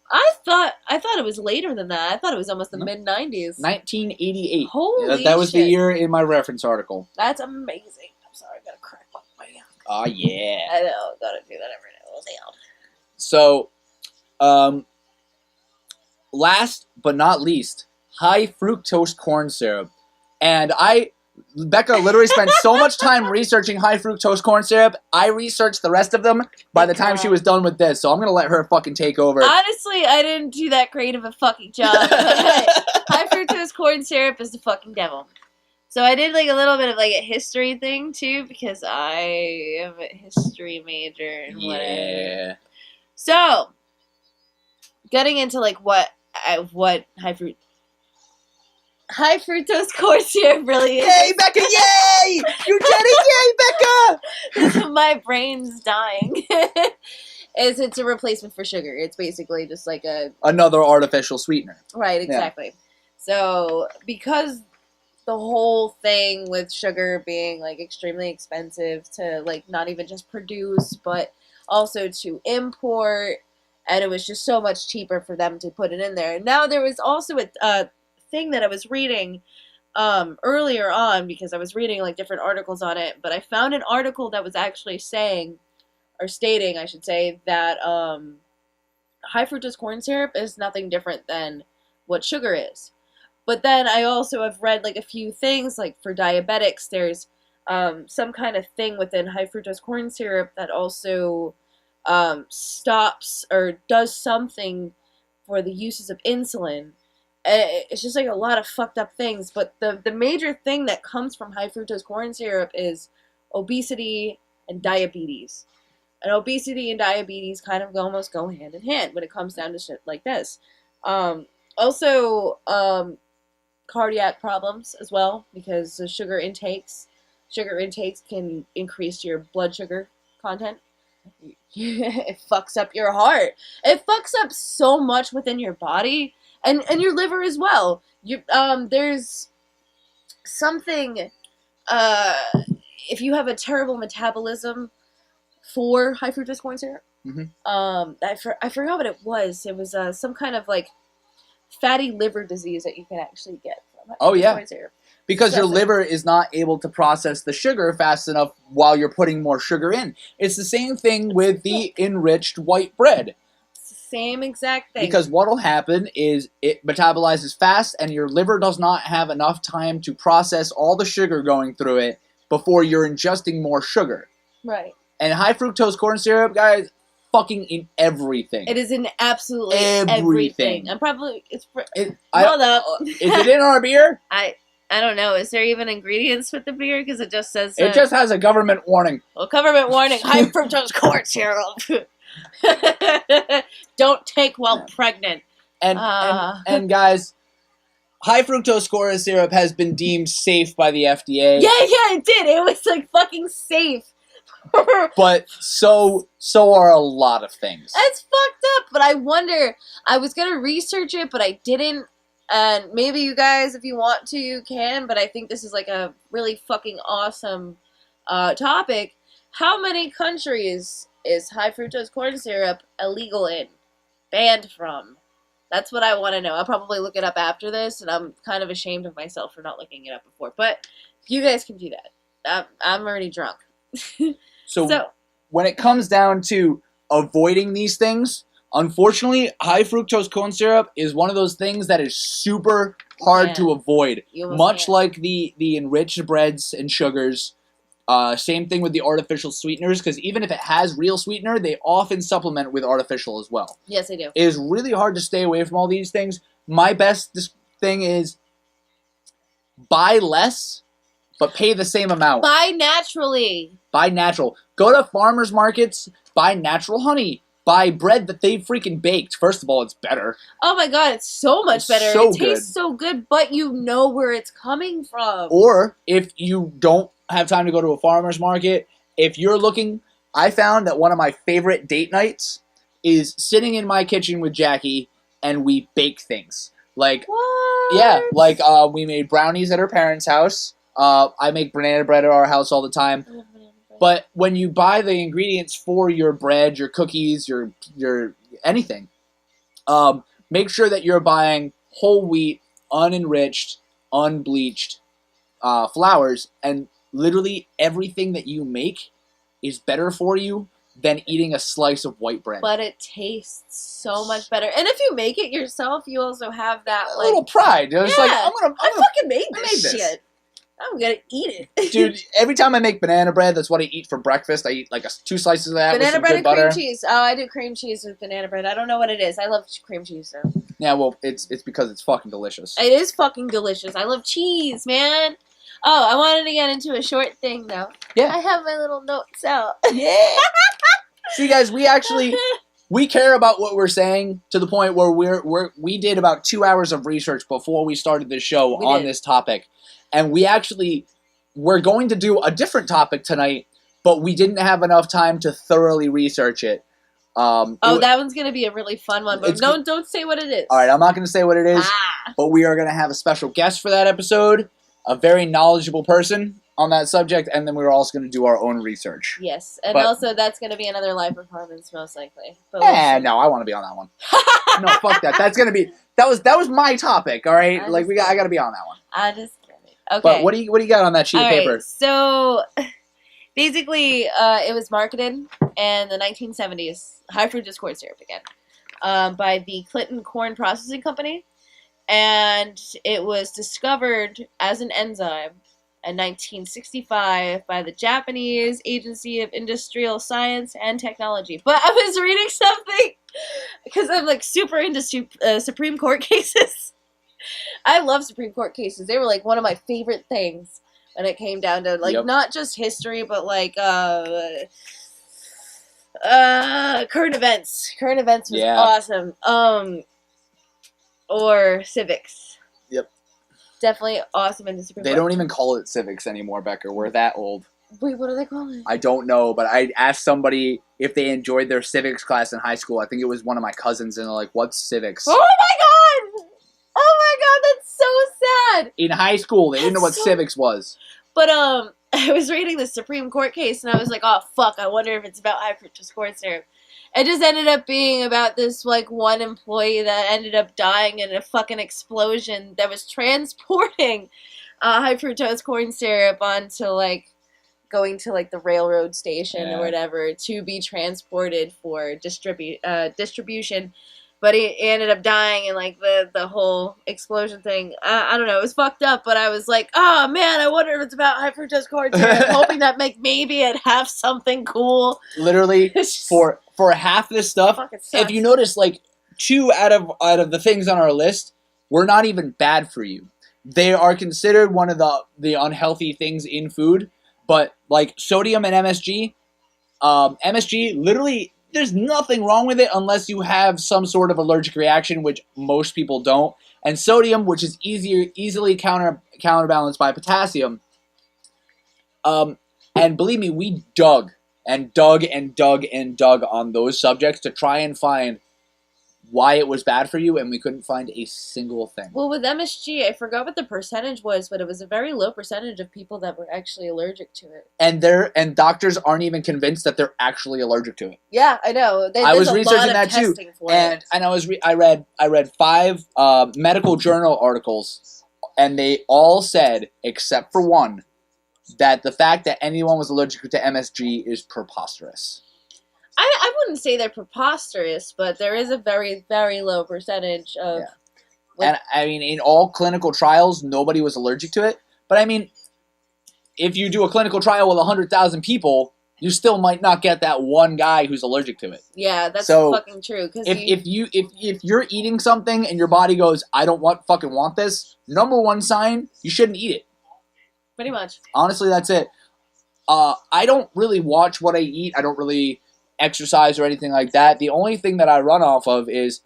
I thought it was later than that. I thought it was almost the mid 90s. 1988. Holy that was shit. the year in my reference article. That's amazing. I'm sorry, I gotta crack my hand. Oh yeah. I know, gotta do that every now and then. So, last but not least, high fructose corn syrup. And Becca literally spent so much time researching high fructose corn syrup. I researched the rest of them by the time she was done with this, so I'm going to let her fucking take over. Honestly, I didn't do that great of a fucking job. High fructose corn syrup is the fucking devil. So I did like a little bit of like a history thing too, because I am a history major and whatever. Yeah. So, getting into like what high fructose corn syrup really is. Yay, Becca! Yay! You did it! Yay, Becca! My brain's dying. It's a replacement for sugar. It's basically just like another artificial sweetener. Right, exactly. Yeah. So because the whole thing with sugar being like extremely expensive to like not even just produce, but also to import, and it was just so much cheaper for them to put it in there. And now there was also a thing that I was reading earlier on, because I was reading like different articles on it, but I found an article that was actually stating, I should say, that high fructose corn syrup is nothing different than what sugar is. But then I also have read like a few things, like for diabetics, there's some kind of thing within high fructose corn syrup that also stops or does something for the uses of insulin. It's just like a lot of fucked up things. But the major thing that comes from high fructose corn syrup is obesity and diabetes. And obesity and diabetes kind of almost go hand in hand when it comes down to shit like this. Also, cardiac problems as well, because the sugar intakes can increase your blood sugar content. It fucks up your heart. It fucks up so much within your body and your liver as well. There's something, if you have a terrible metabolism for high fructose corn syrup. Mm-hmm. I forgot what it was. It was some kind of like fatty liver disease that you can actually get from high fructose corn syrup. Because your liver is not able to process the sugar fast enough while you're putting more sugar in. It's the same thing with the enriched white bread. It's the same exact thing. Because what will happen is it metabolizes fast and your liver does not have enough time to process all the sugar going through it before you're ingesting more sugar. Right. And high fructose corn syrup, guys, fucking in everything. It is in absolutely everything. I'm probably hold up. Is it in our beer? I don't know. Is there even ingredients with the beer? Because it just says it just has a government warning. Well, government warning: high fructose corn syrup. Don't take while pregnant. And guys, high fructose corn syrup has been deemed safe by the FDA. Yeah, it did. It was like fucking safe. But so are a lot of things. It's fucked up, but I wonder, I was going to research it, but I didn't, and maybe you guys, if you want to, you can, but I think this is like a really fucking awesome topic. How many countries is high fructose corn syrup illegal in? Banned from? That's what I want to know. I'll probably look it up after this, and I'm kind of ashamed of myself for not looking it up before, but you guys can do that. I'm already drunk. So when it comes down to avoiding these things, unfortunately, high fructose corn syrup is one of those things that is super hard to avoid. Much like the enriched breads and sugars. Same thing with the artificial sweeteners, because even if it has real sweetener, they often supplement with artificial as well. Yes, they do. It is really hard to stay away from all these things. My best thing is buy less, but pay the same amount. Buy naturally. Buy natural. Go to farmers markets, buy natural honey. Buy bread that they freaking baked. First of all, it's better. Oh my god, it's so much better. So it tastes so good, but you know where it's coming from. Or if you don't have time to go to a farmer's market, if you're looking, I found that one of my favorite date nights is sitting in my kitchen with Jackie and we bake things. Like, what? Yeah, like we made brownies at her parents' house. I make banana bread at our house all the time. But when you buy the ingredients for your bread, your cookies, your anything, make sure that you're buying whole wheat, unenriched, unbleached flours, and literally everything that you make is better for you than eating a slice of white bread. But it tastes so much better. And if you make it yourself, you also have that a little pride. It's like, I fucking made this shit. I'm gonna eat it. Dude, every time I make banana bread, that's what I eat for breakfast. I eat like 2 slices of that with some good butter. Banana bread and cream cheese. Oh, I do cream cheese with banana bread. I don't know what it is. I love cream cheese, though. Yeah, well, it's because it's fucking delicious. It is fucking delicious. I love cheese, man. Oh, I wanted to get into a short thing, though. Yeah. I have my little notes out. Yeah. See, guys, we care about what we're saying to the point where we did about 2 hours of research before we started this show on this topic. And we're going to do a different topic tonight, but we didn't have enough time to thoroughly research it. That one's going to be a really fun one, but don't say what it is. All right, I'm not going to say what it is, but we are going to have a special guest for that episode, a very knowledgeable person on that subject, and then we're also going to do our own research. Yes, and also that's going to be another live performance, most likely. But no, I want to be on that one. No, fuck that. That's going to be that was my topic. All right, I got to be on that one. I just kidding. Okay. But what do you got on that sheet of paper? Right, so basically, it was marketed in the 1970s, high fructose corn syrup again, by the Clinton Corn Processing Company. and it was discovered as an enzyme in 1965 by the Japanese Agency of Industrial Science and Technology. But I was reading something because I'm like super into Supreme Court cases. I love Supreme Court cases. They were like one of my favorite things when it came down to like not just history, but like current events. Current events was awesome. Or civics. Yep. Definitely awesome in the Supreme Court. They don't even call it civics anymore, Becker. We're that old. Wait, what do they call it? I don't know, but I asked somebody if they enjoyed their civics class in high school. I think it was one of my cousins, and they're like, "What's civics?" Oh my god! Oh my god, that's so sad! In high school, they didn't know what civics was. But, I was reading the Supreme Court case, and I was like, oh, fuck, I wonder if it's about high fructose corn syrup. It just ended up being about this, like, one employee that ended up dying in a fucking explosion that was transporting high fructose corn syrup onto, like, going to, like, the railroad station or whatever to be transported for distribution. But he ended up dying in, like, the whole explosion thing. I don't know. It was fucked up, but I was like, oh, man, I wonder if it's about high fructose corn syrup. Hoping that maybe it'd have something cool. Literally, for half this stuff, if you notice, like, 2 out of the things on our list were not even bad for you. They are considered one of the unhealthy things in food. But, like, sodium and MSG, MSG, literally, there's nothing wrong with it unless you have some sort of allergic reaction, which most people don't. And sodium, which is easily counterbalanced by potassium. And believe me, we dug on those subjects to try and find why it was bad for you, and we couldn't find a single thing. Well, with MSG, I forgot what the percentage was, but it was a very low percentage of people that were actually allergic to it. And doctors aren't even convinced that they're actually allergic to it. Yeah, I know. I was researching that too, and I read 5 medical journal articles, and they all said, except for one, that the fact that anyone was allergic to MSG is preposterous. I wouldn't say they're preposterous, but there is a very, very low percentage of... Yeah. And, I mean, in all clinical trials, nobody was allergic to it. But, I mean, if you do a clinical trial with 100,000 people, you still might not get that one guy who's allergic to it. Yeah, that's fucking true. If you're eating something and your body goes, I don't fucking want this, number one sign, you shouldn't eat it. Pretty much. Honestly, that's it. I don't really watch what I eat. I don't really exercise or anything like that. The only thing that I run off of is,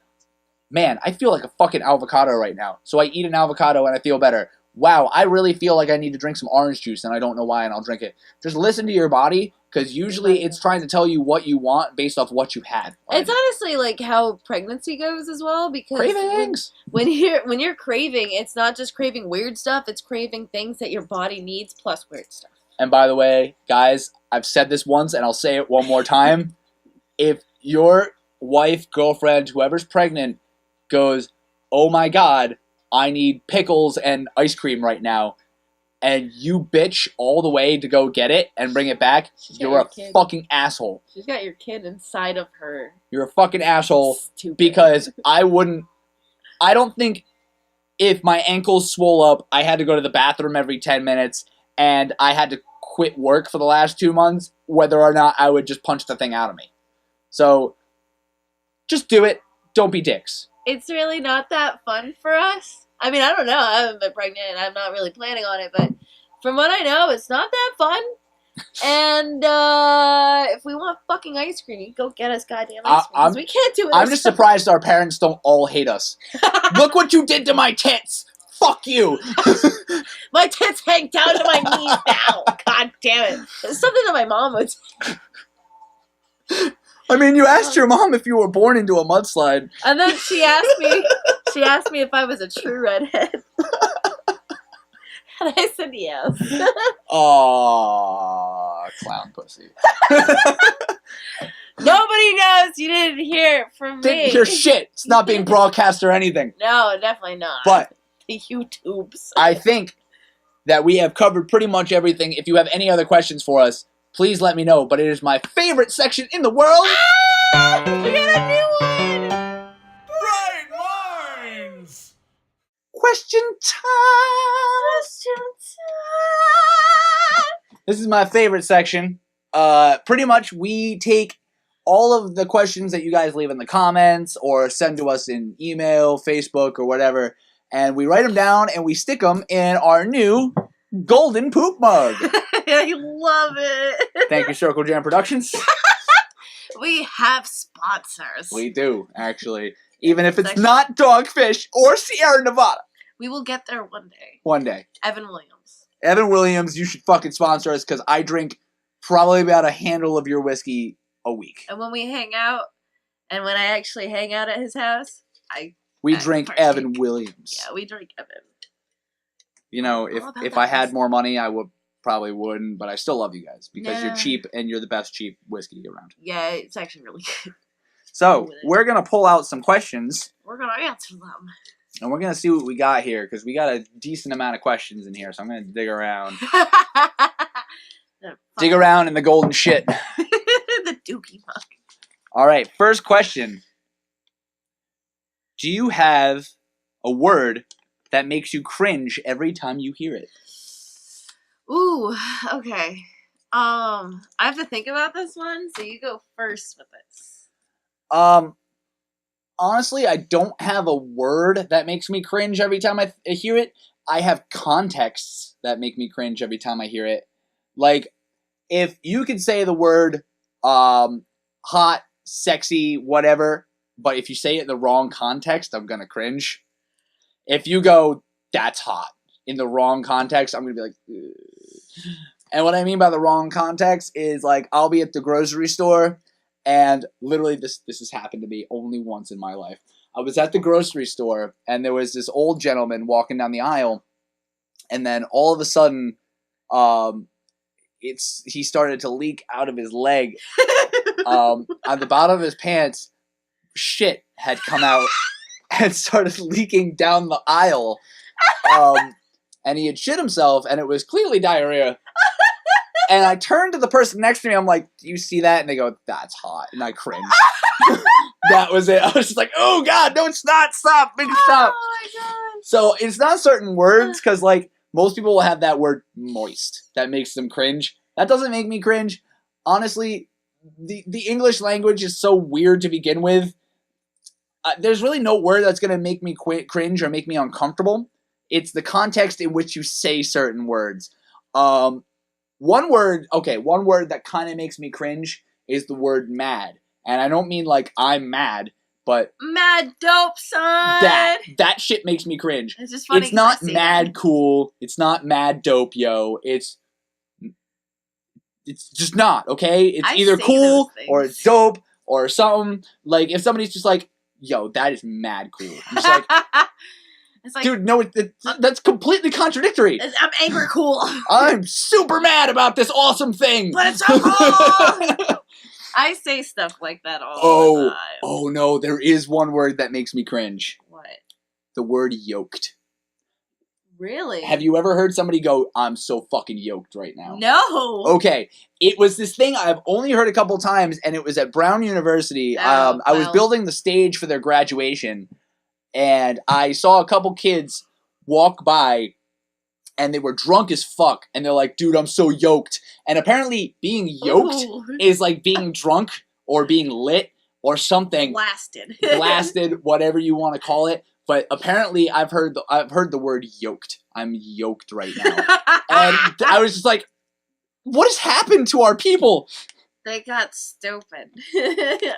man, I feel like a fucking avocado right now. So I eat an avocado and I feel better. Wow, I really feel like I need to drink some orange juice and I don't know why, and I'll drink it. Just listen to your body, because usually it's trying to tell you what you want based off what you had. It's honestly like how pregnancy goes as well, because cravings. When you're craving, it's not just craving weird stuff, it's craving things that your body needs plus weird stuff. And by the way, guys, I've said this once and I'll say it one more time. If your wife, girlfriend, whoever's pregnant goes, oh my god, I need pickles and ice cream right now, and you bitch all the way to go get it and bring it back, you're a fucking asshole. She's got your kid inside of her. You're a fucking asshole. Stupid. Because I don't think if my ankles swole up, I had to go to the bathroom every 10 minutes, and I had to quit work for the last 2 months, whether or not I would just punch the thing out of me. So, just do it. Don't be dicks. It's really not that fun for us. I mean, I don't know. I haven't been pregnant and I'm not really planning on it, but from what I know, it's not that fun. And if we want fucking ice cream, you go get us goddamn ice cream. We can't do it. I'm just surprised our parents don't all hate us. Look what you did to my tits. Fuck you. My tits hang down to my knees now. God damn it. It's something that my mom would say. I mean, you asked your mom if you were born into a mudslide. And then she asked me if I was a true redhead. And I said yes. Aww, clown pussy. Nobody knows. You didn't hear it from me. Didn't hear shit. It's not being broadcast or anything. No, definitely not. But the YouTubes. I think that we have covered pretty much everything. If you have any other questions for us, please let me know. But it is my favorite section in the world. We got a new one. Question time. This is my favorite section. Pretty much we take all of the questions that you guys leave in the comments or send to us in email, Facebook, or whatever, and we write them down and we stick them in our new golden poop mug. I love it. Thank you, Circle Jam Productions. We have sponsors. We do, actually. Even if it's not Dogfish or Sierra Nevada. We will get there one day. One day. Evan Williams. Evan Williams, you should fucking sponsor us because I drink probably about a handle of your whiskey a week. And when we hang out, and when I actually hang out at his house, we drink partake. Evan Williams. Yeah, we drink Evan. You know, if I had more money, I probably wouldn't, but I still love you guys because you're cheap and you're the best cheap whiskey around. Yeah, it's actually really good. So, we're going to pull out some questions. We're going to answer them. And we're going to see what we got here because we got a decent amount of questions in here, so I'm going to dig around. Dig around in the golden shit. The dookie mug. All right, first question. Do you have a word that makes you cringe every time you hear it? Ooh, okay. I have to think about this one, so you go first with this. Honestly, I don't have a word that makes me cringe every time I hear it. I have contexts that make me cringe every time I hear it. Like, if you could say the word hot, sexy, whatever, but if you say it in the wrong context, I'm gonna cringe. If you go, that's hot, in the wrong context, I'm gonna be like, ugh. And what I mean by the wrong context is, like, I'll be at the grocery store, and literally this has happened to me only once in my life. I was at the grocery store, and there was this old gentleman walking down the aisle, and then all of a sudden, he started to leak out of his leg. On the bottom of his pants, shit had come out and started leaking down the aisle. And he had shit himself, and it was clearly diarrhea. And I turned to the person next to me, I'm like, do you see that? And they go, that's hot. And I cringed. That was it. I was just like, oh God, no, it's not. Stop. Make it stop. Oh my God. So it's not certain words, because like most people will have that word moist that makes them cringe. That doesn't make me cringe. Honestly, the English language is so weird to begin with. There's really no word that's going to make me cringe or make me uncomfortable. It's the context in which you say certain words. One word that kind of makes me cringe is the word mad. And I don't mean like I'm mad, but mad dope, son. That shit makes me cringe. It's just funny. It's not mad cool. It's not mad dope, yo. It's just not, okay? It's either cool or it's dope or something. Like, if somebody's just like, yo, that is mad cool. I'm just like, it's like, dude, no, that's completely contradictory. I'm angry cool. I'm super mad about this awesome thing. But it's so cool. I say stuff like that all the time. Oh no, there is one word that makes me cringe. What? The word yoked. Really? Have you ever heard somebody go, I'm so fucking yoked right now? No. Okay. It was this thing I've only heard a couple times, and it was at Brown University. I was building the stage for their graduation, and I saw a couple kids walk by, and they were drunk as fuck, and they're like, dude, I'm so yoked. And apparently being yoked is like being drunk or being lit or something. Blasted, whatever you want to call it. But apparently I've heard the word yoked. I'm yoked right now. And I was just like, what has happened to our people? They got stupid.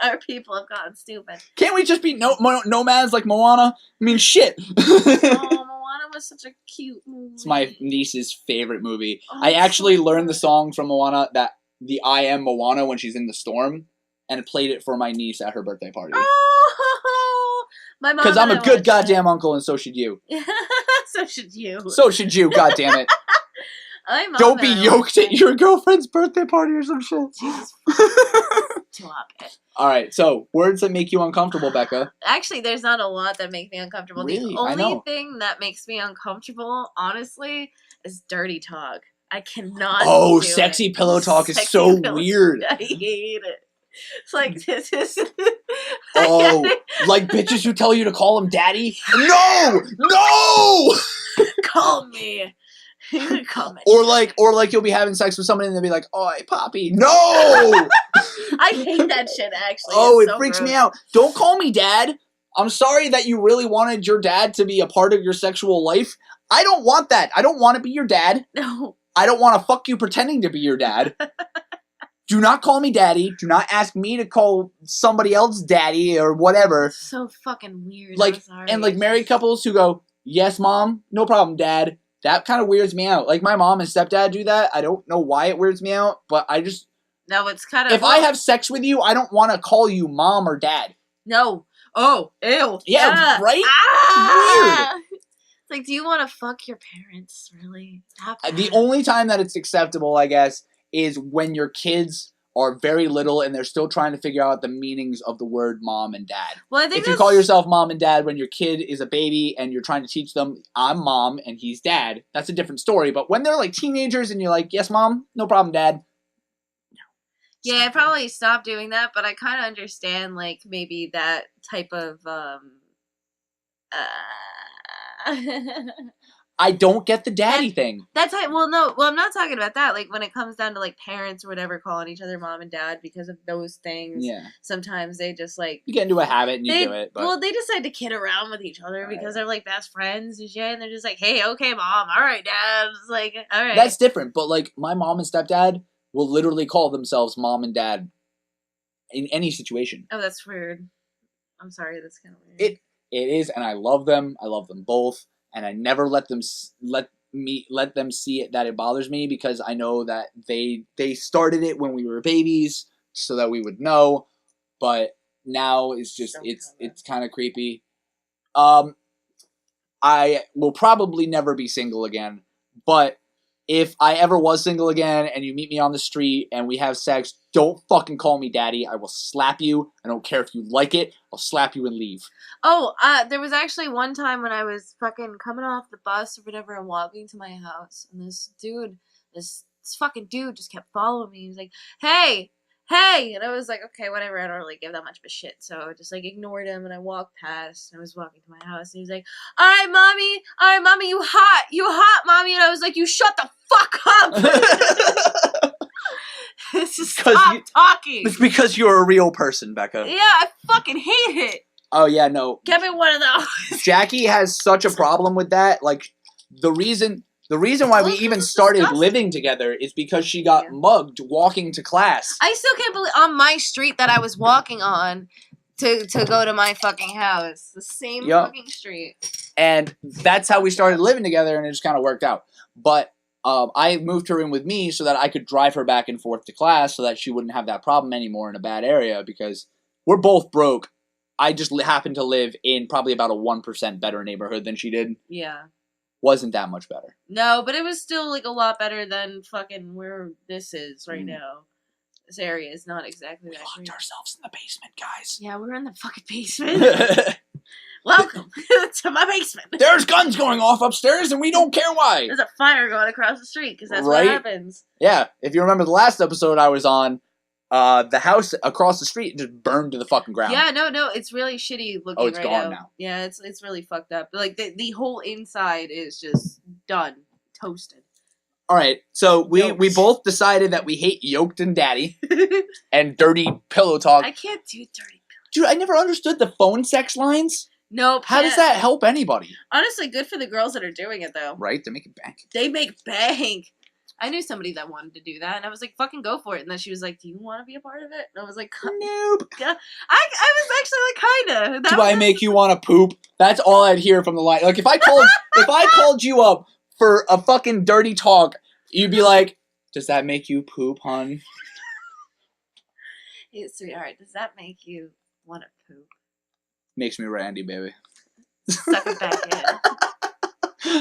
Our people have gotten stupid. Can't we just be nomads like Moana? I mean, shit. Moana was such a cute movie. It's my niece's favorite movie. I actually learned the song from Moana, the I Am Moana, when she's in the storm, and played it for my niece at her birthday party. Oh, my mom. Because I'm a good goddamn uncle, and so should you. So should you. So should you, goddammit. Don't be yoked at your girlfriend's birthday party or some shit. Jesus. Stop it. Alright, so, words that make you uncomfortable, Becca. Actually, there's not a lot that make me uncomfortable. Really? The only thing that makes me uncomfortable, honestly, is dirty talk. I cannot do sexy it. pillow talk is so weird. I hate it. It's like, this is... Like bitches who tell you to call him daddy? No! No! Call me. You can call me. Or like you'll be having sex with somebody and they'll be like, oh, hey, Poppy. No! I hate that shit, actually. Oh, it's it so freaks gross. me out. Don't call me dad. I'm sorry that you really wanted your dad to be a part of your sexual life. I don't want that. I don't want to be your dad. No. I don't want to fuck you pretending to be your dad. Do not call me daddy. Do not ask me to call somebody else daddy or whatever. It's so fucking weird. Like, I'm sorry. and like married couples who go, yes, mom, no problem, dad. That kind of weirds me out. Like my mom and stepdad do that. I don't know why it weirds me out, but I just... No, it's kind of... If I have sex with you, I don't want to call you mom or dad. No. Oh, ew. Yeah, right? Ah! It's weird. It's like, do you want to fuck your parents, really? The only time that it's acceptable, I guess, is when your kids are very little and they're still trying to figure out the meanings of the word mom and dad. Well, I think if you call yourself mom and dad when your kid is a baby and you're trying to teach them, I'm mom and he's dad, that's a different story. But when they're like teenagers and you're like, yes, mom, no problem, dad. Yeah, I probably stopped doing that, but I kind of understand, like, maybe that type of, I don't get the daddy thing. That's well, no, well, I'm not talking about that. Like, when it comes down to, like, parents or whatever calling each other mom and dad because of those things, Yeah. Sometimes they just, like... You get into a habit and you do it. But... Well, they decide to kid around with each other because they're, like, best friends and shit, and they're just like, hey, okay, mom, all right, dad. It's like, all right. That's different, but, like, my mom and stepdad will literally call themselves mom and dad in any situation. Oh, that's weird. I'm sorry, that's kind of weird. It is, and I love them. I love them both, and I never let them see it that it bothers me because I know that they started it when we were babies so that we would know, but now it's just it's kind of creepy. I will probably never be single again, but if I ever was single again and you meet me on the street and we have sex, don't fucking call me daddy. I will slap you. I don't care if you like it. I'll slap you and leave. Oh, there was actually one time when I was fucking coming off the bus or whatever and walking to my house, and this fucking dude just kept following me. He was like, hey! And I was like, okay, whatever, I don't really give that much of a shit, so I just, like, ignored him, and I walked past, and I was walking to my house, and he was like, alright, mommy, you hot, mommy, and I was like, you shut the fuck up! Just stop talking! It's because you're a real person, Becca. Yeah, I fucking hate it! Oh, yeah, no. Give me one of those! Jackie has such a problem with that, like, the reason why we even started living together is because she got mugged walking to class. I still can't believe on my street that I was walking on to go to my fucking house. The same fucking street. And that's how we started living together, and it just kind of worked out. But I moved her in with me so that I could drive her back and forth to class so that she wouldn't have that problem anymore in a bad area because we're both broke. I just happen to live in probably about a 1% better neighborhood than she did. Yeah. Wasn't that much better. No, but it was still, like, a lot better than fucking where this is right now. This area is not exactly that great. We locked ourselves in the basement, guys. Yeah, we're in the fucking basement. Welcome to my basement. There's guns going off upstairs, and we don't care why. There's a fire going across the street, because that's what happens. Yeah, if you remember the last episode I was on, the house across the street just burned to the fucking ground. Yeah, no, it's really shitty looking. Oh, it's gone now. Yeah, it's really fucked up. Like the whole inside is just done, toasted. All right, so we both decided that we hate yoked and daddy and dirty pillow talk. I can't do dirty pillow. Dude, I never understood the phone sex lines. Nope. How does that help anybody? Honestly, good for the girls that are doing it though. Right, they make it bank. They make bank. I knew somebody that wanted to do that, and I was like, fucking go for it. And then she was like, do you want to be a part of it? And I was like, nope. I was actually like, kind of. Do I make you want to poop? That's all I'd hear from the line. Like, if I called you up for a fucking dirty talk, you'd be like, does that make you poop, hon? Hey, sweetheart, does that make you want to poop? Makes me randy, baby. Suck it back in.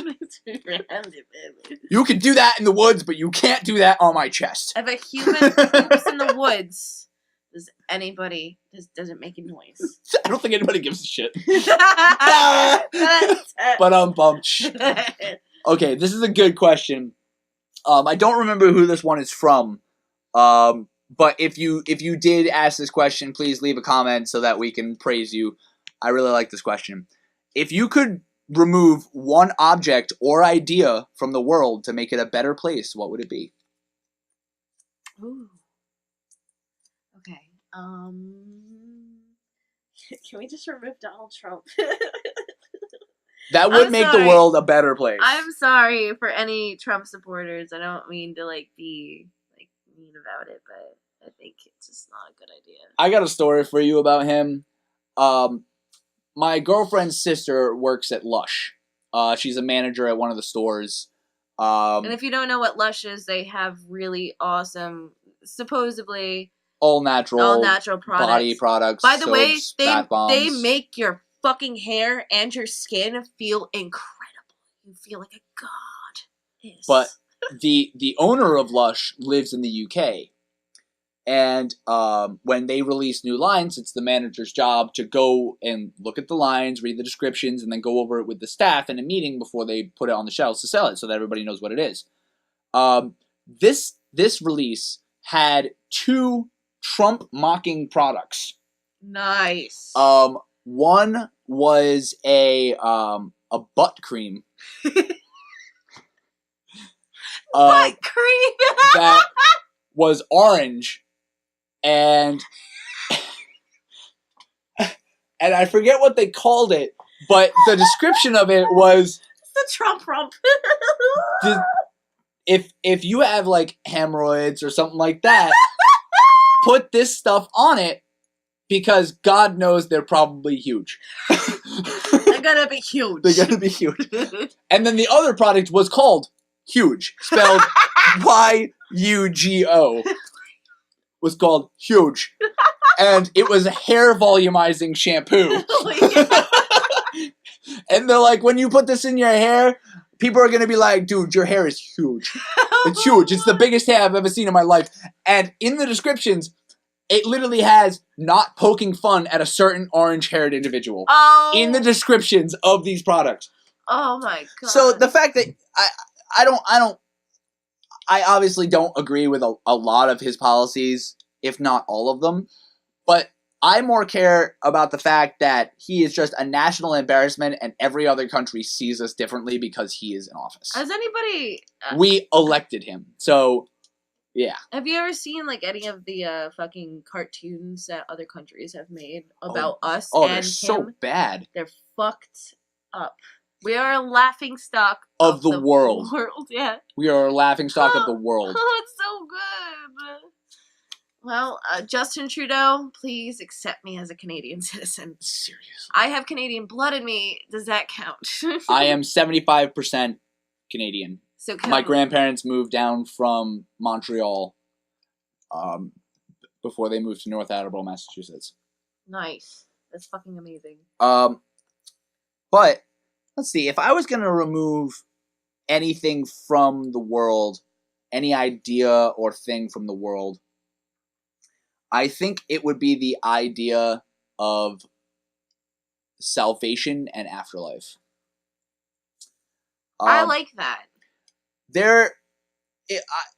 Makes me randy, baby. You can do that in the woods, but you can't do that on my chest. If a human poops in the woods, does it make a noise? I don't think anybody gives a shit. But bumped. Okay, this is a good question. I don't remember who this one is from. But if you did ask this question, please leave a comment so that we can praise you. I really like this question. If you could remove one object or idea from the world to make it a better place, what would it be? Ooh. Okay. Can we just remove Donald Trump? That would make the world a better place. I'm sorry for any Trump supporters. I don't mean to be mean about it, but I think it's just not a good idea. I got a story for you about him. My girlfriend's sister works at Lush. She's a manager at one of the stores. And if you don't know what Lush is, they have really awesome, supposedly all natural products. Body products. By the way, they make your fucking hair and your skin feel incredible. You feel like a god. Yes. But the owner of Lush lives in the UK. And when they release new lines, it's the manager's job to go and look at the lines, read the descriptions, and then go over it with the staff in a meeting before they put it on the shelves to sell it so that everybody knows what it is. This release had 2 Trump-mocking products. Nice. One was a butt cream. Butt cream! That was orange. And I forget what they called it, but the description of it was the Trump rump. if you have like hemorrhoids or something like that, put this stuff on it because God knows they're probably huge. They're gonna be huge. They're gonna be huge. And then the other product was called Huge, spelled YUGO. Was called Huge, and it was a hair volumizing shampoo. And they're like, when you put this in your hair, people are gonna be like, dude, your hair is huge. It's huge. It's the biggest hair I've ever seen in my life. And in the descriptions, it literally has not poking fun at a certain orange-haired individual. Oh. In the descriptions of these products. Oh my god. So the fact that I obviously don't agree with a lot of his policies, if not all of them, but I more care about the fact that he is just a national embarrassment and every other country sees us differently because he is in office. Has anybody... we elected him, so yeah. Have you ever seen any of the fucking cartoons that other countries have made about us and they're him? so bad. They're fucked up. We are a laughing stock of the world. Yeah. We are a laughing stock of the world. Oh, it's so good. Well, Justin Trudeau, please accept me as a Canadian citizen. Seriously. I have Canadian blood in me. Does that count? I am 75% Canadian. So my grandparents moved down from Montreal before they moved to North Attleboro, Massachusetts. Nice. That's fucking amazing. But let's see, if I was going to remove anything from the world, any idea or thing from the world, I think it would be the idea of salvation and afterlife. I like that.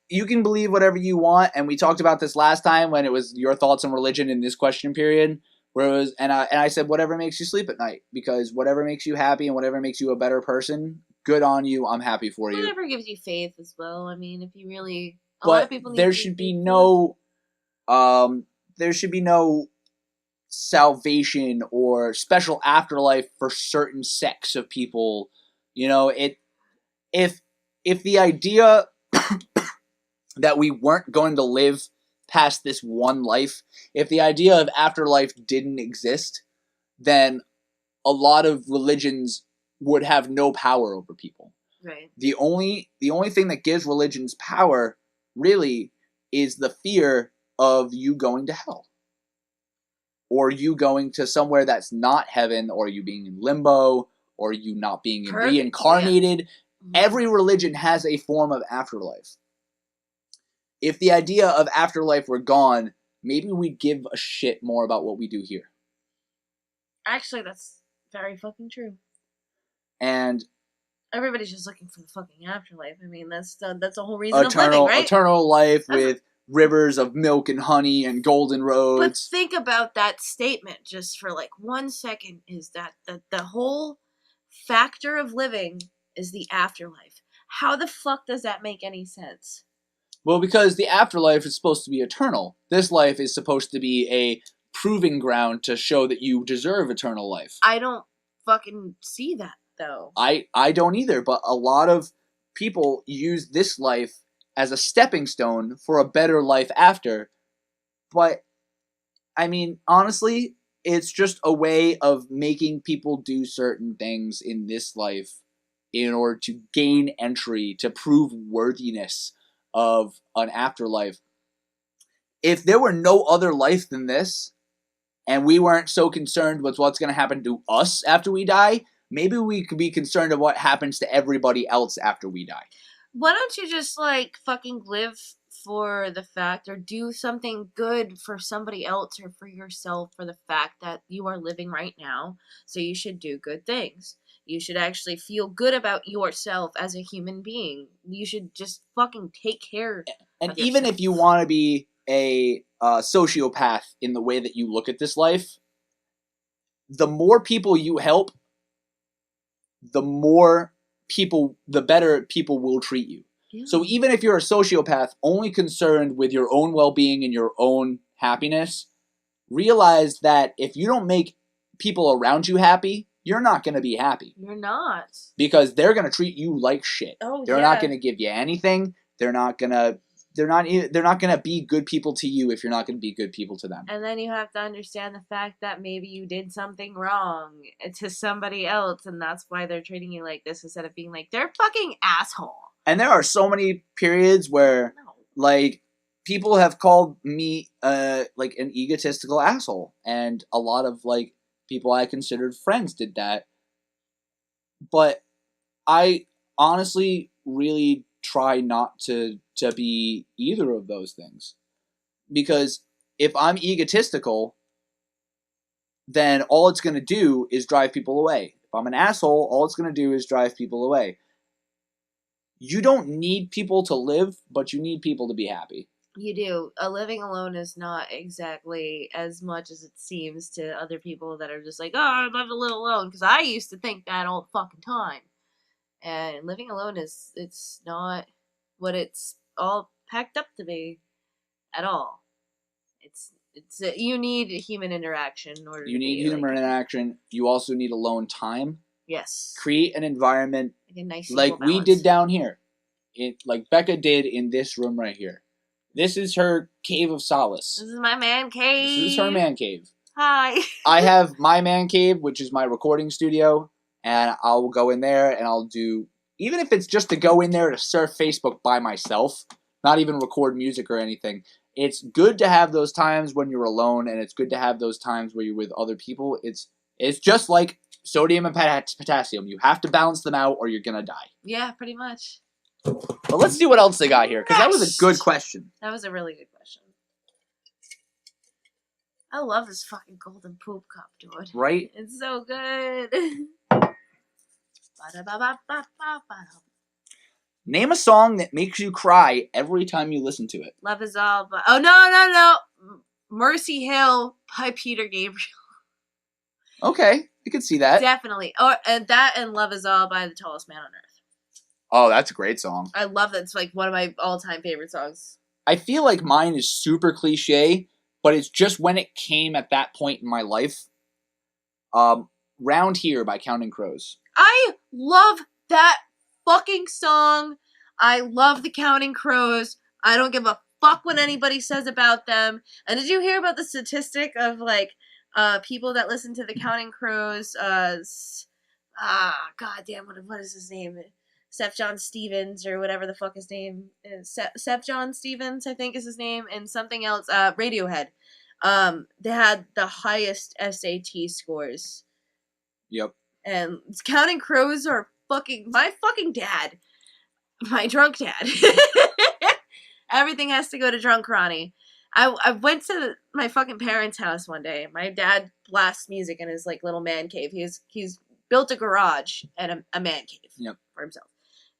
You can believe whatever you want, and we talked about this last time when it was your thoughts on religion in this question period. Where it was, and I said, whatever makes you sleep at night, because whatever makes you happy and whatever makes you a better person, good on you. I'm happy for you. Whatever gives you faith as well. I mean, if you really, a lot of people need there should be no, there should be no salvation or special afterlife for certain sects of people. You know, if the idea that we weren't going to live past this one life, if the idea of afterlife didn't exist, then a lot of religions would have no power over people. Right. The only thing that gives religions power, really, is the fear of you going to hell. Or you going to somewhere that's not heaven, or you being in limbo, or you not being reincarnated. Yeah. Every religion has a form of afterlife. If the idea of afterlife were gone, maybe we'd give a shit more about what we do here. Actually, that's very fucking true. And everybody's just looking for the fucking afterlife. I mean, that's the whole reason of living, right? Eternal life with rivers of milk and honey and golden But roads. think about that statement just for like 1 second, is that the whole factor of living is the afterlife. How the fuck does that make any sense? Well, because the afterlife is supposed to be eternal. This life is supposed to be a proving ground to show that you deserve eternal life. I don't fucking see that, though. I don't either, but a lot of people use this life as a stepping stone for a better life after. But, I mean, honestly, it's just a way of making people do certain things in this life in order to gain entry, to prove worthiness of an afterlife. If there were no other life than this, and we weren't so concerned with what's going to happen to us after we die, maybe we could be concerned of what happens to everybody else after we die. Why don't you just, like, fucking live for the fact, or do something good for somebody else or for yourself, for the fact that you are living right now, so you should do good things. You should actually feel good about yourself as a human being. You should just fucking take care And of even yourself. if you want to be a sociopath in the way that you look at this life, the more people you help, the better people will treat you. Yeah. So even if you're a sociopath only concerned with your own well-being and your own happiness, realize that if you don't make people around you happy, you're not going to be happy. You're not. Because they're going to treat you like shit. Oh, They're not going to give you anything. They're not going to be good people to you if you're not going to be good people to them. And then you have to understand the fact that maybe you did something wrong to somebody else, and that's why they're treating you like this, instead of being like, they're fucking asshole. And there are so many periods where, like, people have called me, like, an egotistical asshole. And a lot of, like, people I considered friends did that. But I honestly really try not to be either of those things. Because if I'm egotistical, then all it's going to do is drive people away. If I'm an asshole, all it's going to do is drive people away. You don't need people to live, but you need people to be happy. You do. Living alone is not exactly as much as it seems to other people that are just like, oh, I'd love to live alone. Because I used to think that all the fucking time. And living alone it's not what it's all packed up to be at all. It's you need human interaction in order. You need to be, human interaction. You also need alone time. Yes. Create an environment like a nice like we balance. did down here. Like Becca did in this room right here. This is her cave of solace. This is my man cave. This is her man cave. Hi. I have my man cave, which is my recording studio, and I'll go in there and I'll do, even if it's just to go in there to surf Facebook by myself, not even record music or anything. It's good to have those times when you're alone, and it's good to have those times where you're with other people. It's just like sodium and potassium. You have to balance them out or you're going to die. Yeah, pretty much. But let's see what else they got here, because that was a good question. That was a really good question. I love this fucking golden poop cup, dude. Right? It's so good. Name a song that makes you cry every time you listen to it. Love is all but... Oh, no. Mercy Hill by Peter Gabriel. Okay, I could see that. Definitely. And that and Love is All by The Tallest Man on Earth. Oh, that's a great song. I love that. It's like one of my all-time favorite songs. I feel like mine is super cliche, but it's just when it came at that point in my life. Round Here by Counting Crows. I love that fucking song. I love the Counting Crows. I don't give a fuck what anybody says about them. And did you hear about the statistic of, like, people that listen to the Counting Crows? Goddamn, what is his name? Seth John Stevens, or whatever the fuck his name is. Seth John Stevens, I think is his name, and something else. Radiohead. They had the highest SAT scores. Yep. And Counting Crows are my fucking dad. My drunk dad. Everything has to go to drunk Ronnie. I went to my fucking parents' house one day. My dad blasts music in his, like, little man cave. He's built a garage and a man cave Yep. for himself.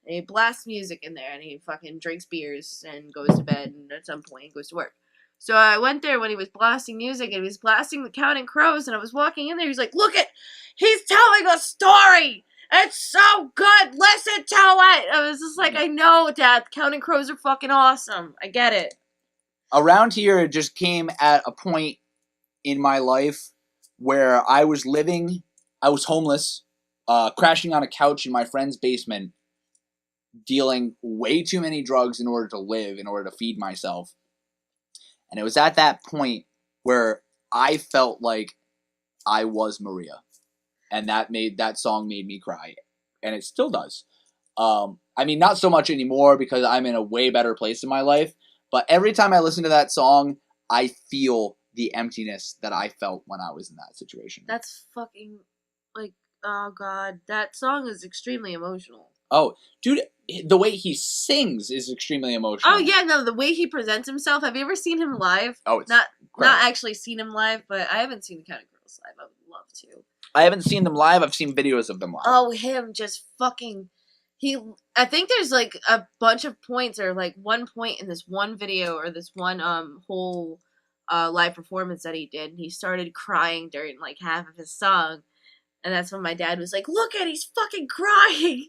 And he blasts music in there, and he fucking drinks beers and goes to bed, and at some point he goes to work. So I went there when he was blasting music, and he was blasting the Counting Crows, and I was walking in there, he's like, look at, he's telling a story! It's so good! Listen to it! I was just like, I know, Dad, Counting Crows are fucking awesome. I get it. Around here, it just came at a point in my life where I was homeless, crashing on a couch in my friend's basement, dealing way too many drugs in order to live, in order to feed myself. And it was at that point where I felt like I was Maria. And that song made me cry. And it still does. I mean, not so much anymore because I'm in a way better place in my life. But every time I listen to that song, I feel the emptiness that I felt when I was in that situation. That's fucking, like, oh God. That song is extremely emotional. Oh, dude, the way he sings is extremely emotional. Oh, yeah, no, the way he presents himself. Have you ever seen him live? Oh, it's Not incredible. actually seen him live, but I haven't seen the Counting Crows live. I would love to. I haven't seen them live. I've seen videos of them live. Oh, him just fucking... I think there's, like, a bunch of points, or, like, one point in this one video, or this one, whole, live performance that he did, and he started crying during, like, half of his song, and that's when my dad was like, look at, he's fucking crying!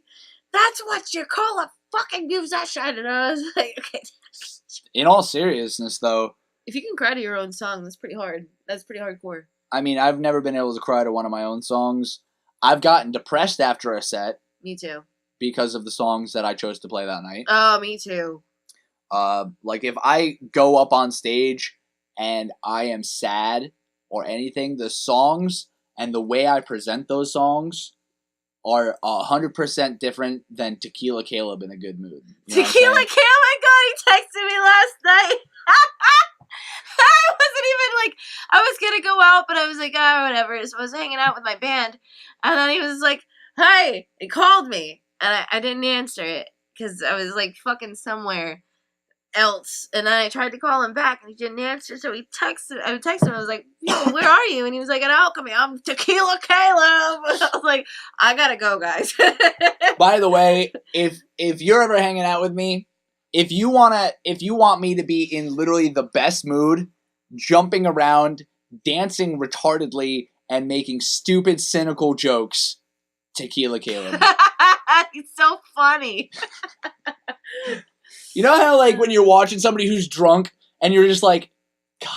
That's what you call a fucking musician! And I was like, okay. In all seriousness, though... If you can cry to your own song, that's pretty hard. That's pretty hardcore. I mean, I've never been able to cry to one of my own songs. I've gotten depressed after a set. Me too. Because of the songs that I chose to play that night. Oh, me too. Like, if I go up on stage and I am sad or anything, the songs and the way I present those songs are 100% different than Tequila Caleb in a good mood. You know Tequila Caleb? My God, he texted me last night. I wasn't even, like, I was gonna go out, but I was like, whatever. So I was hanging out with my band, and then he was like, hey, he called me. And I didn't answer it because I was, like, fucking somewhere else. And then I tried to call him back and he didn't answer. So I texted him. I was like, yo, where are you? And he was like, oh, come here. I'm Tequila Caleb. And I was like, I gotta go, guys. By the way, if you're ever hanging out with me, if you want me to be in literally the best mood, jumping around, dancing retardedly, and making stupid, cynical jokes, Tequila Caleb. It's so funny. You know how, like, when you're watching somebody who's drunk and you're just like, God,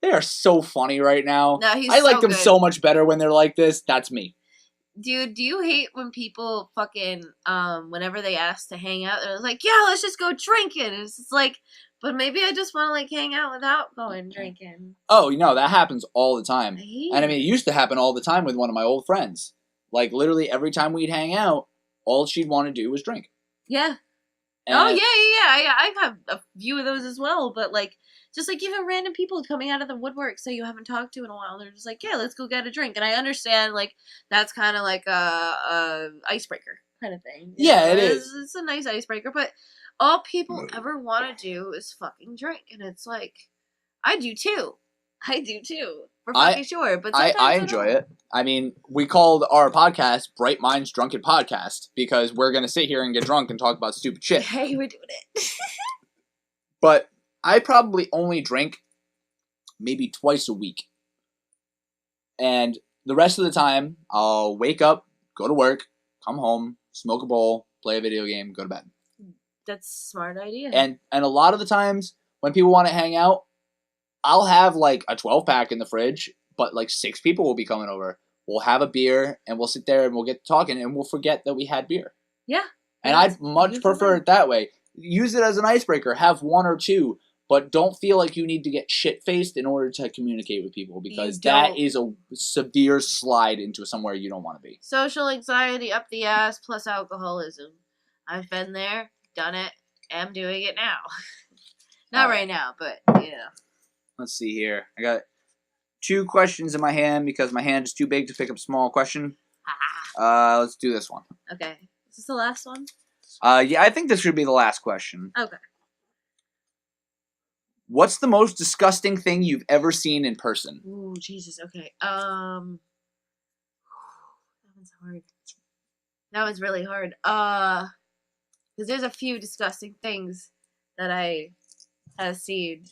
they are so funny right now. No, he's I like so them good. so much better when they're like this. That's me. Dude, do you hate when people fucking, whenever they ask to hang out, they're like, yeah, let's just go drinking. And it's just like, but maybe I just want to, like, hang out without going drinking. Oh, you know, that happens all the time. I hate And I mean, it used to happen all the time with one of my old friends. Like, literally every time we'd hang out, all she'd want to do was drink. Yeah. And Oh, yeah. I've had a few of those as well, but, like, just, like, even random people coming out of the woodwork so you haven't talked to in a while, they're just like, yeah, let's go get a drink. And I understand, like, that's kind of like a icebreaker kind of thing. Yeah, it is. It's a nice icebreaker, but all people ever want to do is fucking drink. And it's like, I do too. For fucking sure. But sometimes I enjoy it. I mean, we called our podcast Bright Minds Drunken Podcast because we're going to sit here and get drunk and talk about stupid shit. Hey, we're doing it. But I probably only drink maybe twice a week. And the rest of the time, I'll wake up, go to work, come home, smoke a bowl, play a video game, go to bed. That's a smart idea. And a lot of the times when people want to hang out, I'll have like a 12-pack in the fridge, but like 6 people will be coming over. We'll have a beer, and we'll sit there and we'll get talking, and we'll forget that we had beer. Yeah. And I'd much prefer it that way. Use it as an icebreaker. Have 1 or 2, but don't feel like you need to get shit-faced in order to communicate with people, because that is a severe slide into somewhere you don't want to be. Social anxiety up the ass plus alcoholism. I've been there, done it, am doing it now. Not right now, but, you know. Let's see here. I got 2 questions in my hand because my hand is too big to pick up a small question. Let's do this one. Okay. Is this the last one? Yeah, I think this should be the last question. Okay. What's the most disgusting thing you've ever seen in person? Ooh, Jesus. Okay. That one's hard. That one's really hard. Because there's a few disgusting things that I have seen,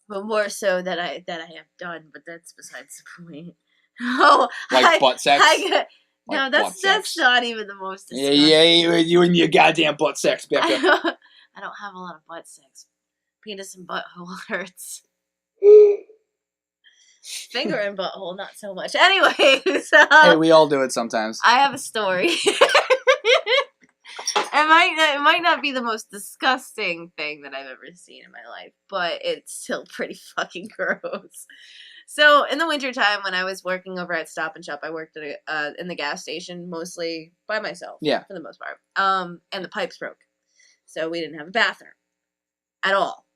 but more so that I have done. But that's besides the point. Oh, Like butt sex? No, Like that's not even the most Yeah, disgusting. you and your goddamn butt sex, Becca. I don't have a lot of butt sex. Penis and butthole hurts. Finger and butthole, not so much. Anyways, hey, we all do it sometimes. I have a story. It might not be the most disgusting thing that I've ever seen in my life, but it's still pretty fucking gross. So in the wintertime, when I was working over at Stop and Shop, I worked at in the gas station mostly by myself. Yeah, for the most part. And the pipes broke, so we didn't have a bathroom at all.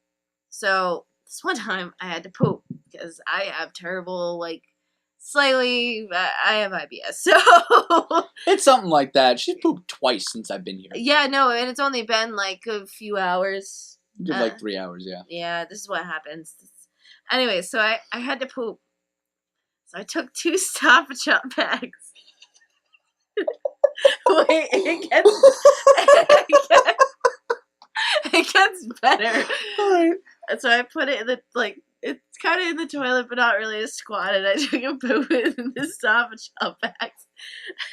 So this one time, I had to poop because I have terrible, like, slightly. I have IBS, so it's something like that. She's pooped twice since I've been here. Yeah, no, and it's only been like a few hours. You did like 3 hours, yeah. Yeah, this is what happens. Anyway, so I had to poop. So I took 2 Stop and Shop bags. Wait, it gets better. Alright. And so I put it in the, like, it's kind of in the toilet, but not really a squat. And I took a poop in the Stop and Shop bags.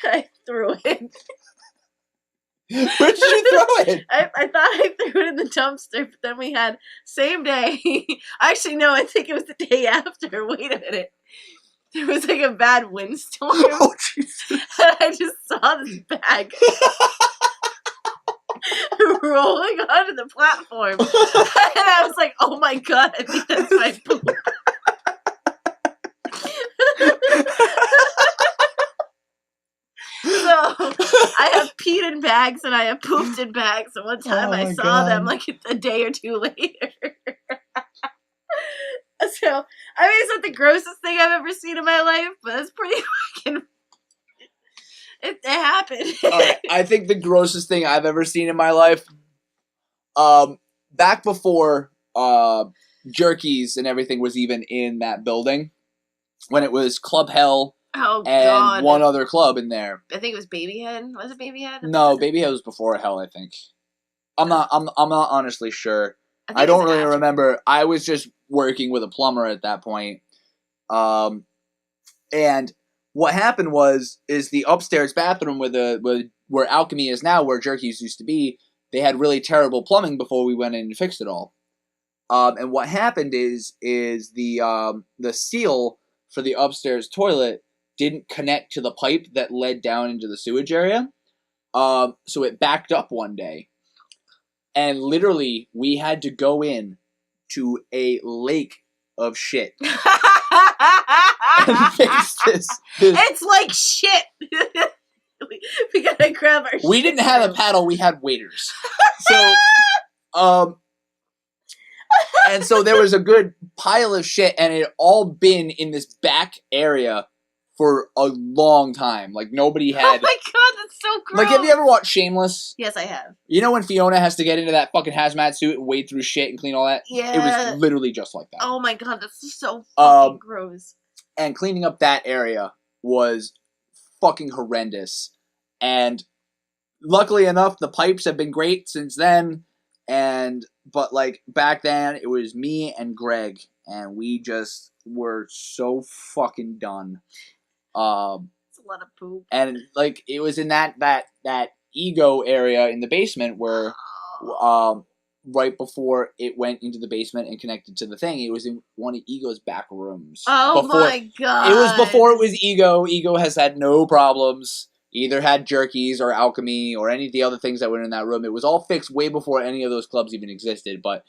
I threw it. Where did you throw it? I thought I threw it in the dumpster, but then we had same day. Actually, no, I think it was the day after. Wait a minute. There was like a bad windstorm. Oh, Jesus. And I just saw this bag rolling onto the platform. And I was like, oh my god, I think that's my poop. So I have peed in bags and I have pooped in bags. And one time I saw them like a day or two later. So, I mean, it's not the grossest thing I've ever seen in my life, but it's pretty fucking... It happened. Right, I think the grossest thing I've ever seen in my life, back before Jerky's and everything was even in that building, when it was Club Hell and one other club in there. I think it was Babyhead. Was it Babyhead? No, Babyhead was before Hell, I think. I'm not honestly sure. I don't really remember. I was just working with a plumber at that point. And what happened is the upstairs bathroom where Alchemy is now, where Jerky's used to be, they had really terrible plumbing before we went in and fixed it all. And what happened is the seal for the upstairs toilet didn't connect to the pipe that led down into the sewage area. So it backed up one day. And literally, we had to go in to a lake of shit and fix this. It's like shit. We gotta grab our shit. We didn't have a paddle, we had waiters. So, and so there was a good pile of shit, and it had all been in this back area for a long time. Like, nobody had... Oh my god, that's so gross. Like, have you ever watched Shameless? Yes, I have. You know when Fiona has to get into that fucking hazmat suit and wade through shit and clean all that? Yeah. It was literally just like that. Oh my god, that's so fucking gross. And cleaning up that area was fucking horrendous. And luckily enough, the pipes have been great since then. But like back then, it was me and Greg, and we just were so fucking done. It's a lot of poop. And like it was in that ego area in the basement where right before it went into the basement and connected to the thing, it was in one of Ego's back rooms. Oh my god. It was before it was Ego. Ego has had no problems. Either had Jerky's or Alchemy or any of the other things that were in that room. It was all fixed way before any of those clubs even existed, but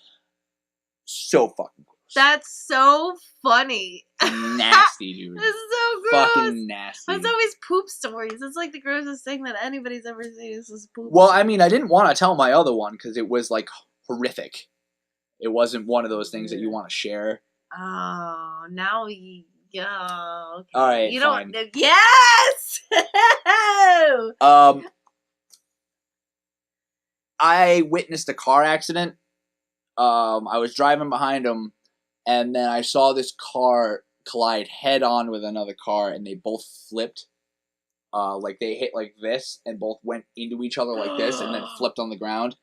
so fucking gross. That's so funny. Nasty, dude. This is so gross. Fucking nasty. It's always poop stories. It's like the grossest thing that anybody's ever seen is poop. Well, I mean, I didn't want to tell my other one because it was like horrific. It wasn't one of those things that you want to share. Oh, now you go. Okay. All right, you fine. don't. Yes. I witnessed a car accident. I was driving behind him, and then I saw this car collide head on with another car, and they both flipped. Like they hit like this, and both went into each other like this, and then flipped on the ground.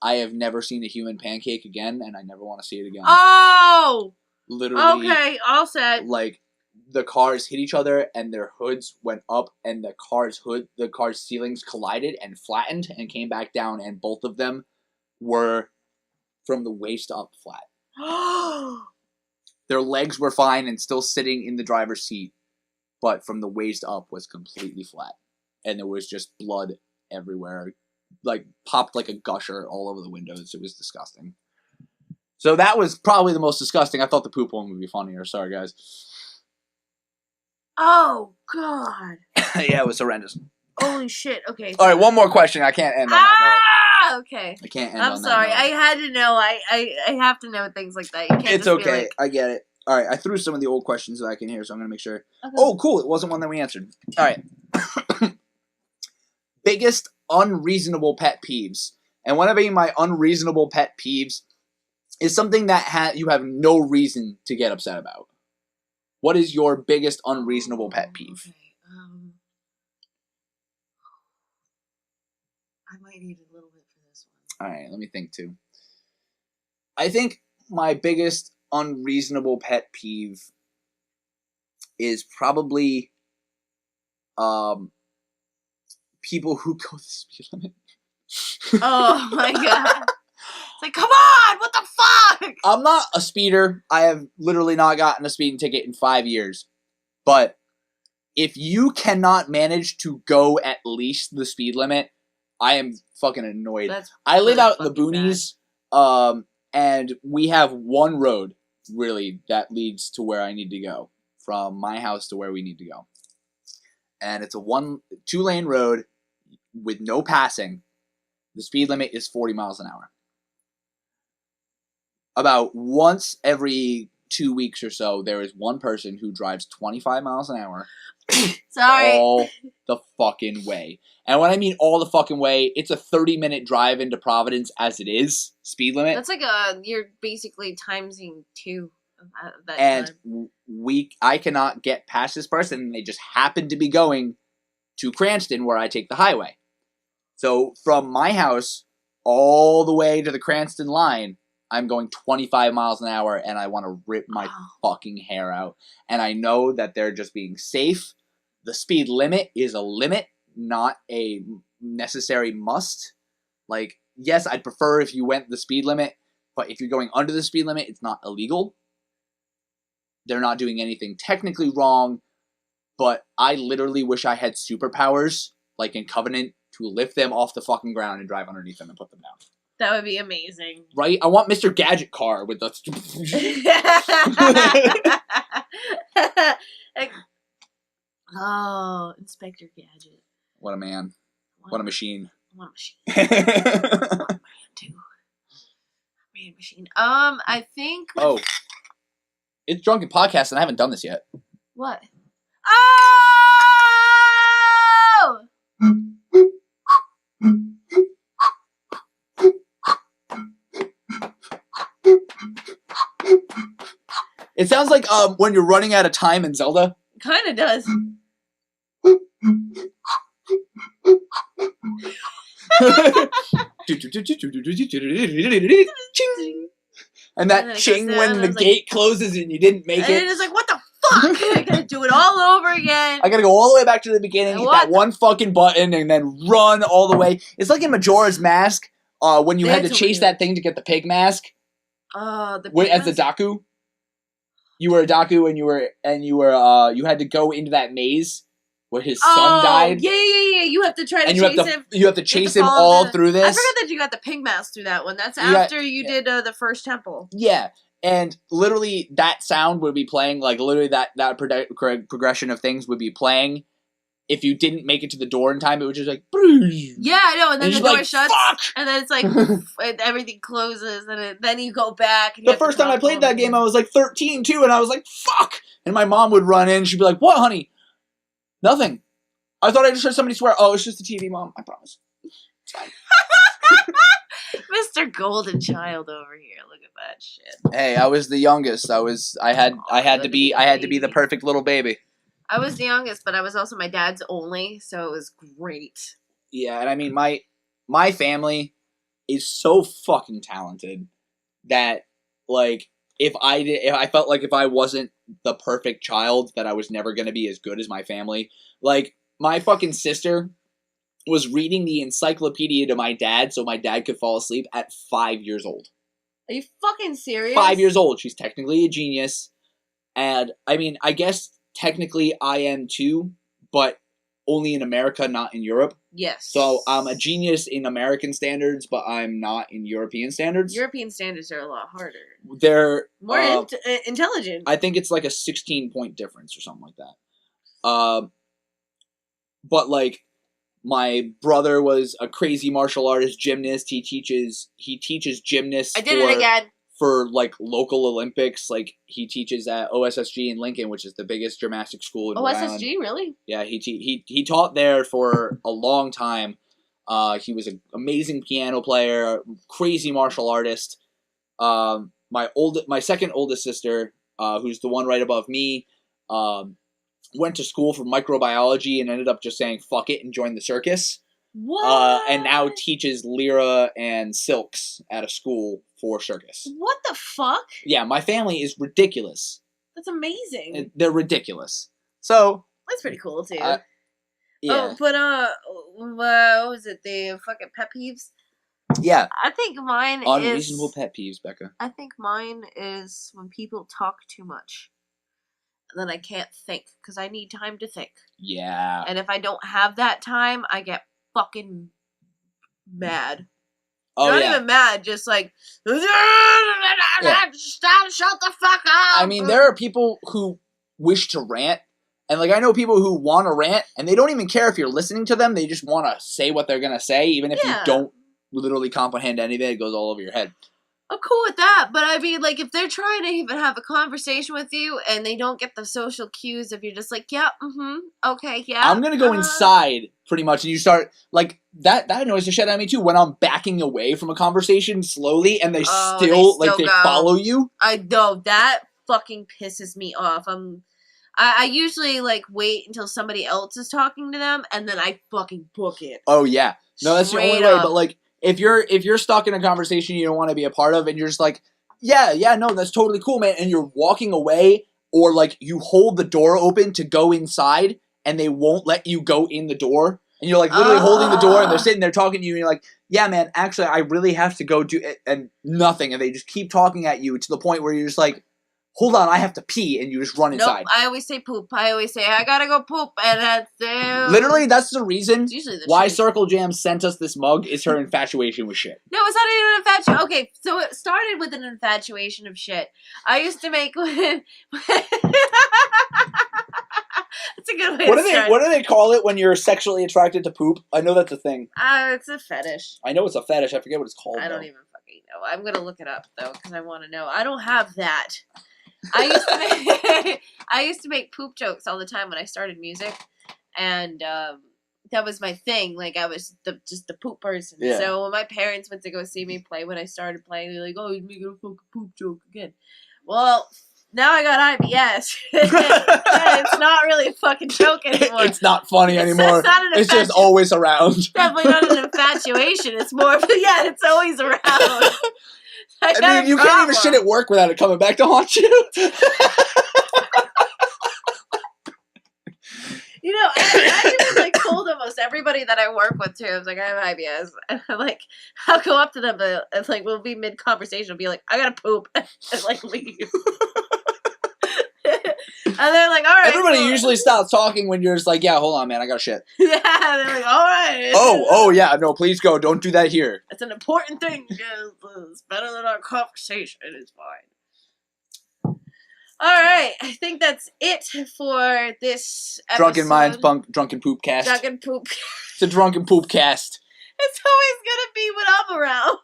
I have never seen a human pancake again, and I never want to see it again. Oh! Literally. Okay, all set. Like, the cars hit each other, and their hoods went up, and the car's ceilings collided and flattened and came back down, and both of them were from the waist up flat. Their legs were fine and still sitting in the driver's seat, but from the waist up was completely flat. And there was just blood everywhere. Like, popped like a gusher all over the windows. It was disgusting. So that was probably the most disgusting. I thought the poop one would be funnier. Sorry, guys. Oh, God. Yeah, it was horrendous. Holy shit. Okay. All right, one more question. I can't end on that note. Okay. I can't end I'm on sorry. that note. I had to know. I have to know things like that. You can't It's just be okay. like, I get it. All right, I threw some of the old questions that I can hear, so I'm going to make sure. okay. Oh, cool. It wasn't one that we answered. All right. Biggest unreasonable pet peeves. And what I mean by unreasonable pet peeves is something that you have no reason to get upset about. What is your biggest unreasonable pet peeve? Okay. I might need a little bit for this one. All right, let me think too. I think my biggest unreasonable pet peeve is probably people who go the speed limit. Oh my god. It's like, come on, what the fuck? I'm not a speeder. I have literally not gotten a speeding ticket in 5 years. But if you cannot manage to go at least the speed limit, I am fucking annoyed. I live out in the boonies, and we have one road, really, that leads to where I need to go. From my house to where we need to go. And it's a 2-lane road with no passing. The speed limit is 40 miles an hour. About once every 2 weeks or so, there is one person who drives 25 miles an hour. Sorry. All the fucking way. And when I mean all the fucking way, it's a 30-minute drive into Providence as it is, speed limit. That's like you're basically timesing 2 of that and time. I cannot get past this person, and they just happen to be going to Cranston where I take the highway. So from my house all the way to the Cranston line, I'm going 25 miles an hour, and I want to rip my fucking hair out. And I know that they're just being safe. The speed limit is a limit, not a necessary must. Like, yes, I'd prefer if you went the speed limit, but if you're going under the speed limit, it's not illegal. They're not doing anything technically wrong, but I literally wish I had superpowers, like in Covenant, to lift them off the fucking ground and drive underneath them and put them down. That would be amazing. Right? I want Mr. Gadget car with the... Oh, Inspector Gadget. What a man. What a machine. What a machine. What a man, too. Man machine. I think... Oh. It's Drunken Podcast, and I haven't done this yet. What? Oh! It sounds like when you're running out of time in Zelda. Kind of does. And that ching when the gate closes and you didn't make it. And it's like, what the fuck? I gotta do it all over again. I gotta go all the way back to the beginning, hit that one fucking button, and then run all the way. It's like in Majora's Mask, when you had to chase that thing to get the pig mask. The as the Daku. You were a Daku, and you had to go into that maze where his son died. Yeah. You have to try to chase him. You have to chase him all through this. I forgot that you got the pig mask through that one. That's after you did the first temple. Yeah, and literally that sound would be playing, like literally that progression of things would be playing. If you didn't make it to the door in time, it was just like, yeah, I know, and then the door shuts, fuck! and then it's like, and everything closes, and then you go back. And the first time I played that game, I was like 13 too, and I was like, fuck! And my mom would run in, she'd be like, what, honey? Nothing. I thought I just heard somebody swear. Oh, it's just the TV, Mom. I promise. It's fine. Mr. Golden Child over here. Look at that shit. Hey, I was the youngest. I had to be the perfect little baby. I was the youngest, but I was also my dad's only, so it was great. Yeah, and I mean my family is so fucking talented that, like, if I felt like if I wasn't the perfect child, that I was never going to be as good as my family. Like, my fucking sister was reading the encyclopedia to my dad so my dad could fall asleep at 5 years old. Are you fucking serious? 5 years old. She's technically a genius. And, I mean, I guess technically I am too, but only in America, not in Europe. Yes. So I'm a genius in American standards, but I'm not in European standards. European standards are a lot harder. They're more intelligent. I think it's like a 16-point difference or something like that. But like, my brother was a crazy martial artist gymnast. He teaches gymnasts. I did it again. For like local Olympics. Like, he teaches at OSSG in Lincoln, which is the biggest gymnastics school in Rhode Island. OSSG, really? Yeah, he taught there for a long time. He was an amazing piano player, crazy martial artist. My second oldest sister, who's the one right above me, went to school for microbiology and ended up just saying fuck it and joined the circus. What? And now teaches lyra and silks at a school for circus. What the fuck? Yeah, my family is ridiculous. That's amazing. They're ridiculous. So that's pretty cool too. Yeah. Oh, but what was it? The fucking pet peeves. Yeah. I think mine unreasonable pet peeves, Becca. I think mine is when people talk too much. And then I can't think because I need time to think. Yeah. And if I don't have that time, I get fucking mad. Oh, not yeah. even mad, just like, shut the fuck up. I mean, there are people who wish to rant, and like, I know people who want to rant, and they don't even care if you're listening to them. They just want to say what they're gonna say, even if you don't literally comprehend anything. It goes all over your head. I'm cool with that, but I mean, like, if they're trying to even have a conversation with you and they don't get the social cues if you're just like, yeah, okay, yeah. I'm gonna go inside, pretty much, and you start, like, that annoys the shit out of me, too, when I'm backing away from a conversation slowly, and they still they follow you. I know, that fucking pisses me off. I usually, like, wait until somebody else is talking to them, and then I fucking book it. Oh, yeah. No, that's the only way, but, like, if you're stuck in a conversation you don't want to be a part of, and you're just like, yeah, no, that's totally cool, man, and you're walking away, or like you hold the door open to go inside, and they won't let you go in the door, and you're like literally holding the door, and they're sitting there talking to you, and you're like, yeah, man, actually, I really have to go do it, and nothing, and they just keep talking at you to the point where you're just like, hold on, I have to pee, and you just run inside. Nope, I always say poop. I always say, I gotta go poop, and that's it. Literally, that's the reason why truth. Circle Jam sent us this mug, is her infatuation with shit. No, it's not even an infatuation. Okay, so it started with an infatuation of shit. I used to make... That's a good way to start. What do they call it when you're sexually attracted to poop? I know that's a thing. It's a fetish. I know it's a fetish. I forget what it's called. I don't even fucking know. I'm gonna look it up, though, because I want to know. I don't have that. I used to make poop jokes all the time when I started music, and that was my thing. Like, I was just the poop person. Yeah. So when my parents went to go see me play, when I started playing, they're like, "Oh, you're making a fucking poop joke again." Well, now I got IBS. It's not really a fucking joke anymore. It's not funny anymore. It's just always around. Definitely not an infatuation. It's more of it's always around. I mean, you can't even shit at work without it coming back to haunt you. You know, I even like told almost everybody that I work with too. I was like, I have IBS, and I'm like, I'll go up to them, but it's like we'll be mid conversation, I'll be like, I gotta poop, and like leave. And they're like, all right. Everybody usually stops talking when you're just like, yeah, hold on, man, I got shit. Yeah, they're like, all right. Oh, yeah, no, please go. Don't do that here. It's an important thing. It's better than our conversation. It's fine. All right, I think that's it for this episode. Drunken Minds Drunken Poop Cast. Drunken Poop. It's a Drunken Poop Cast. It's always gonna be when I'm around.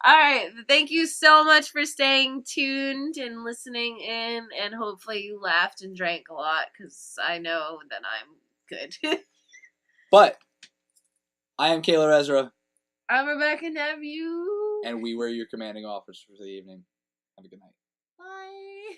All right, thank you so much for staying tuned and listening in, and hopefully you laughed and drank a lot, because I know that I'm good. But I am Kayla Ezra. I'm Rebecca Nephew. And we were your commanding officers for the evening. Have a good night. Bye.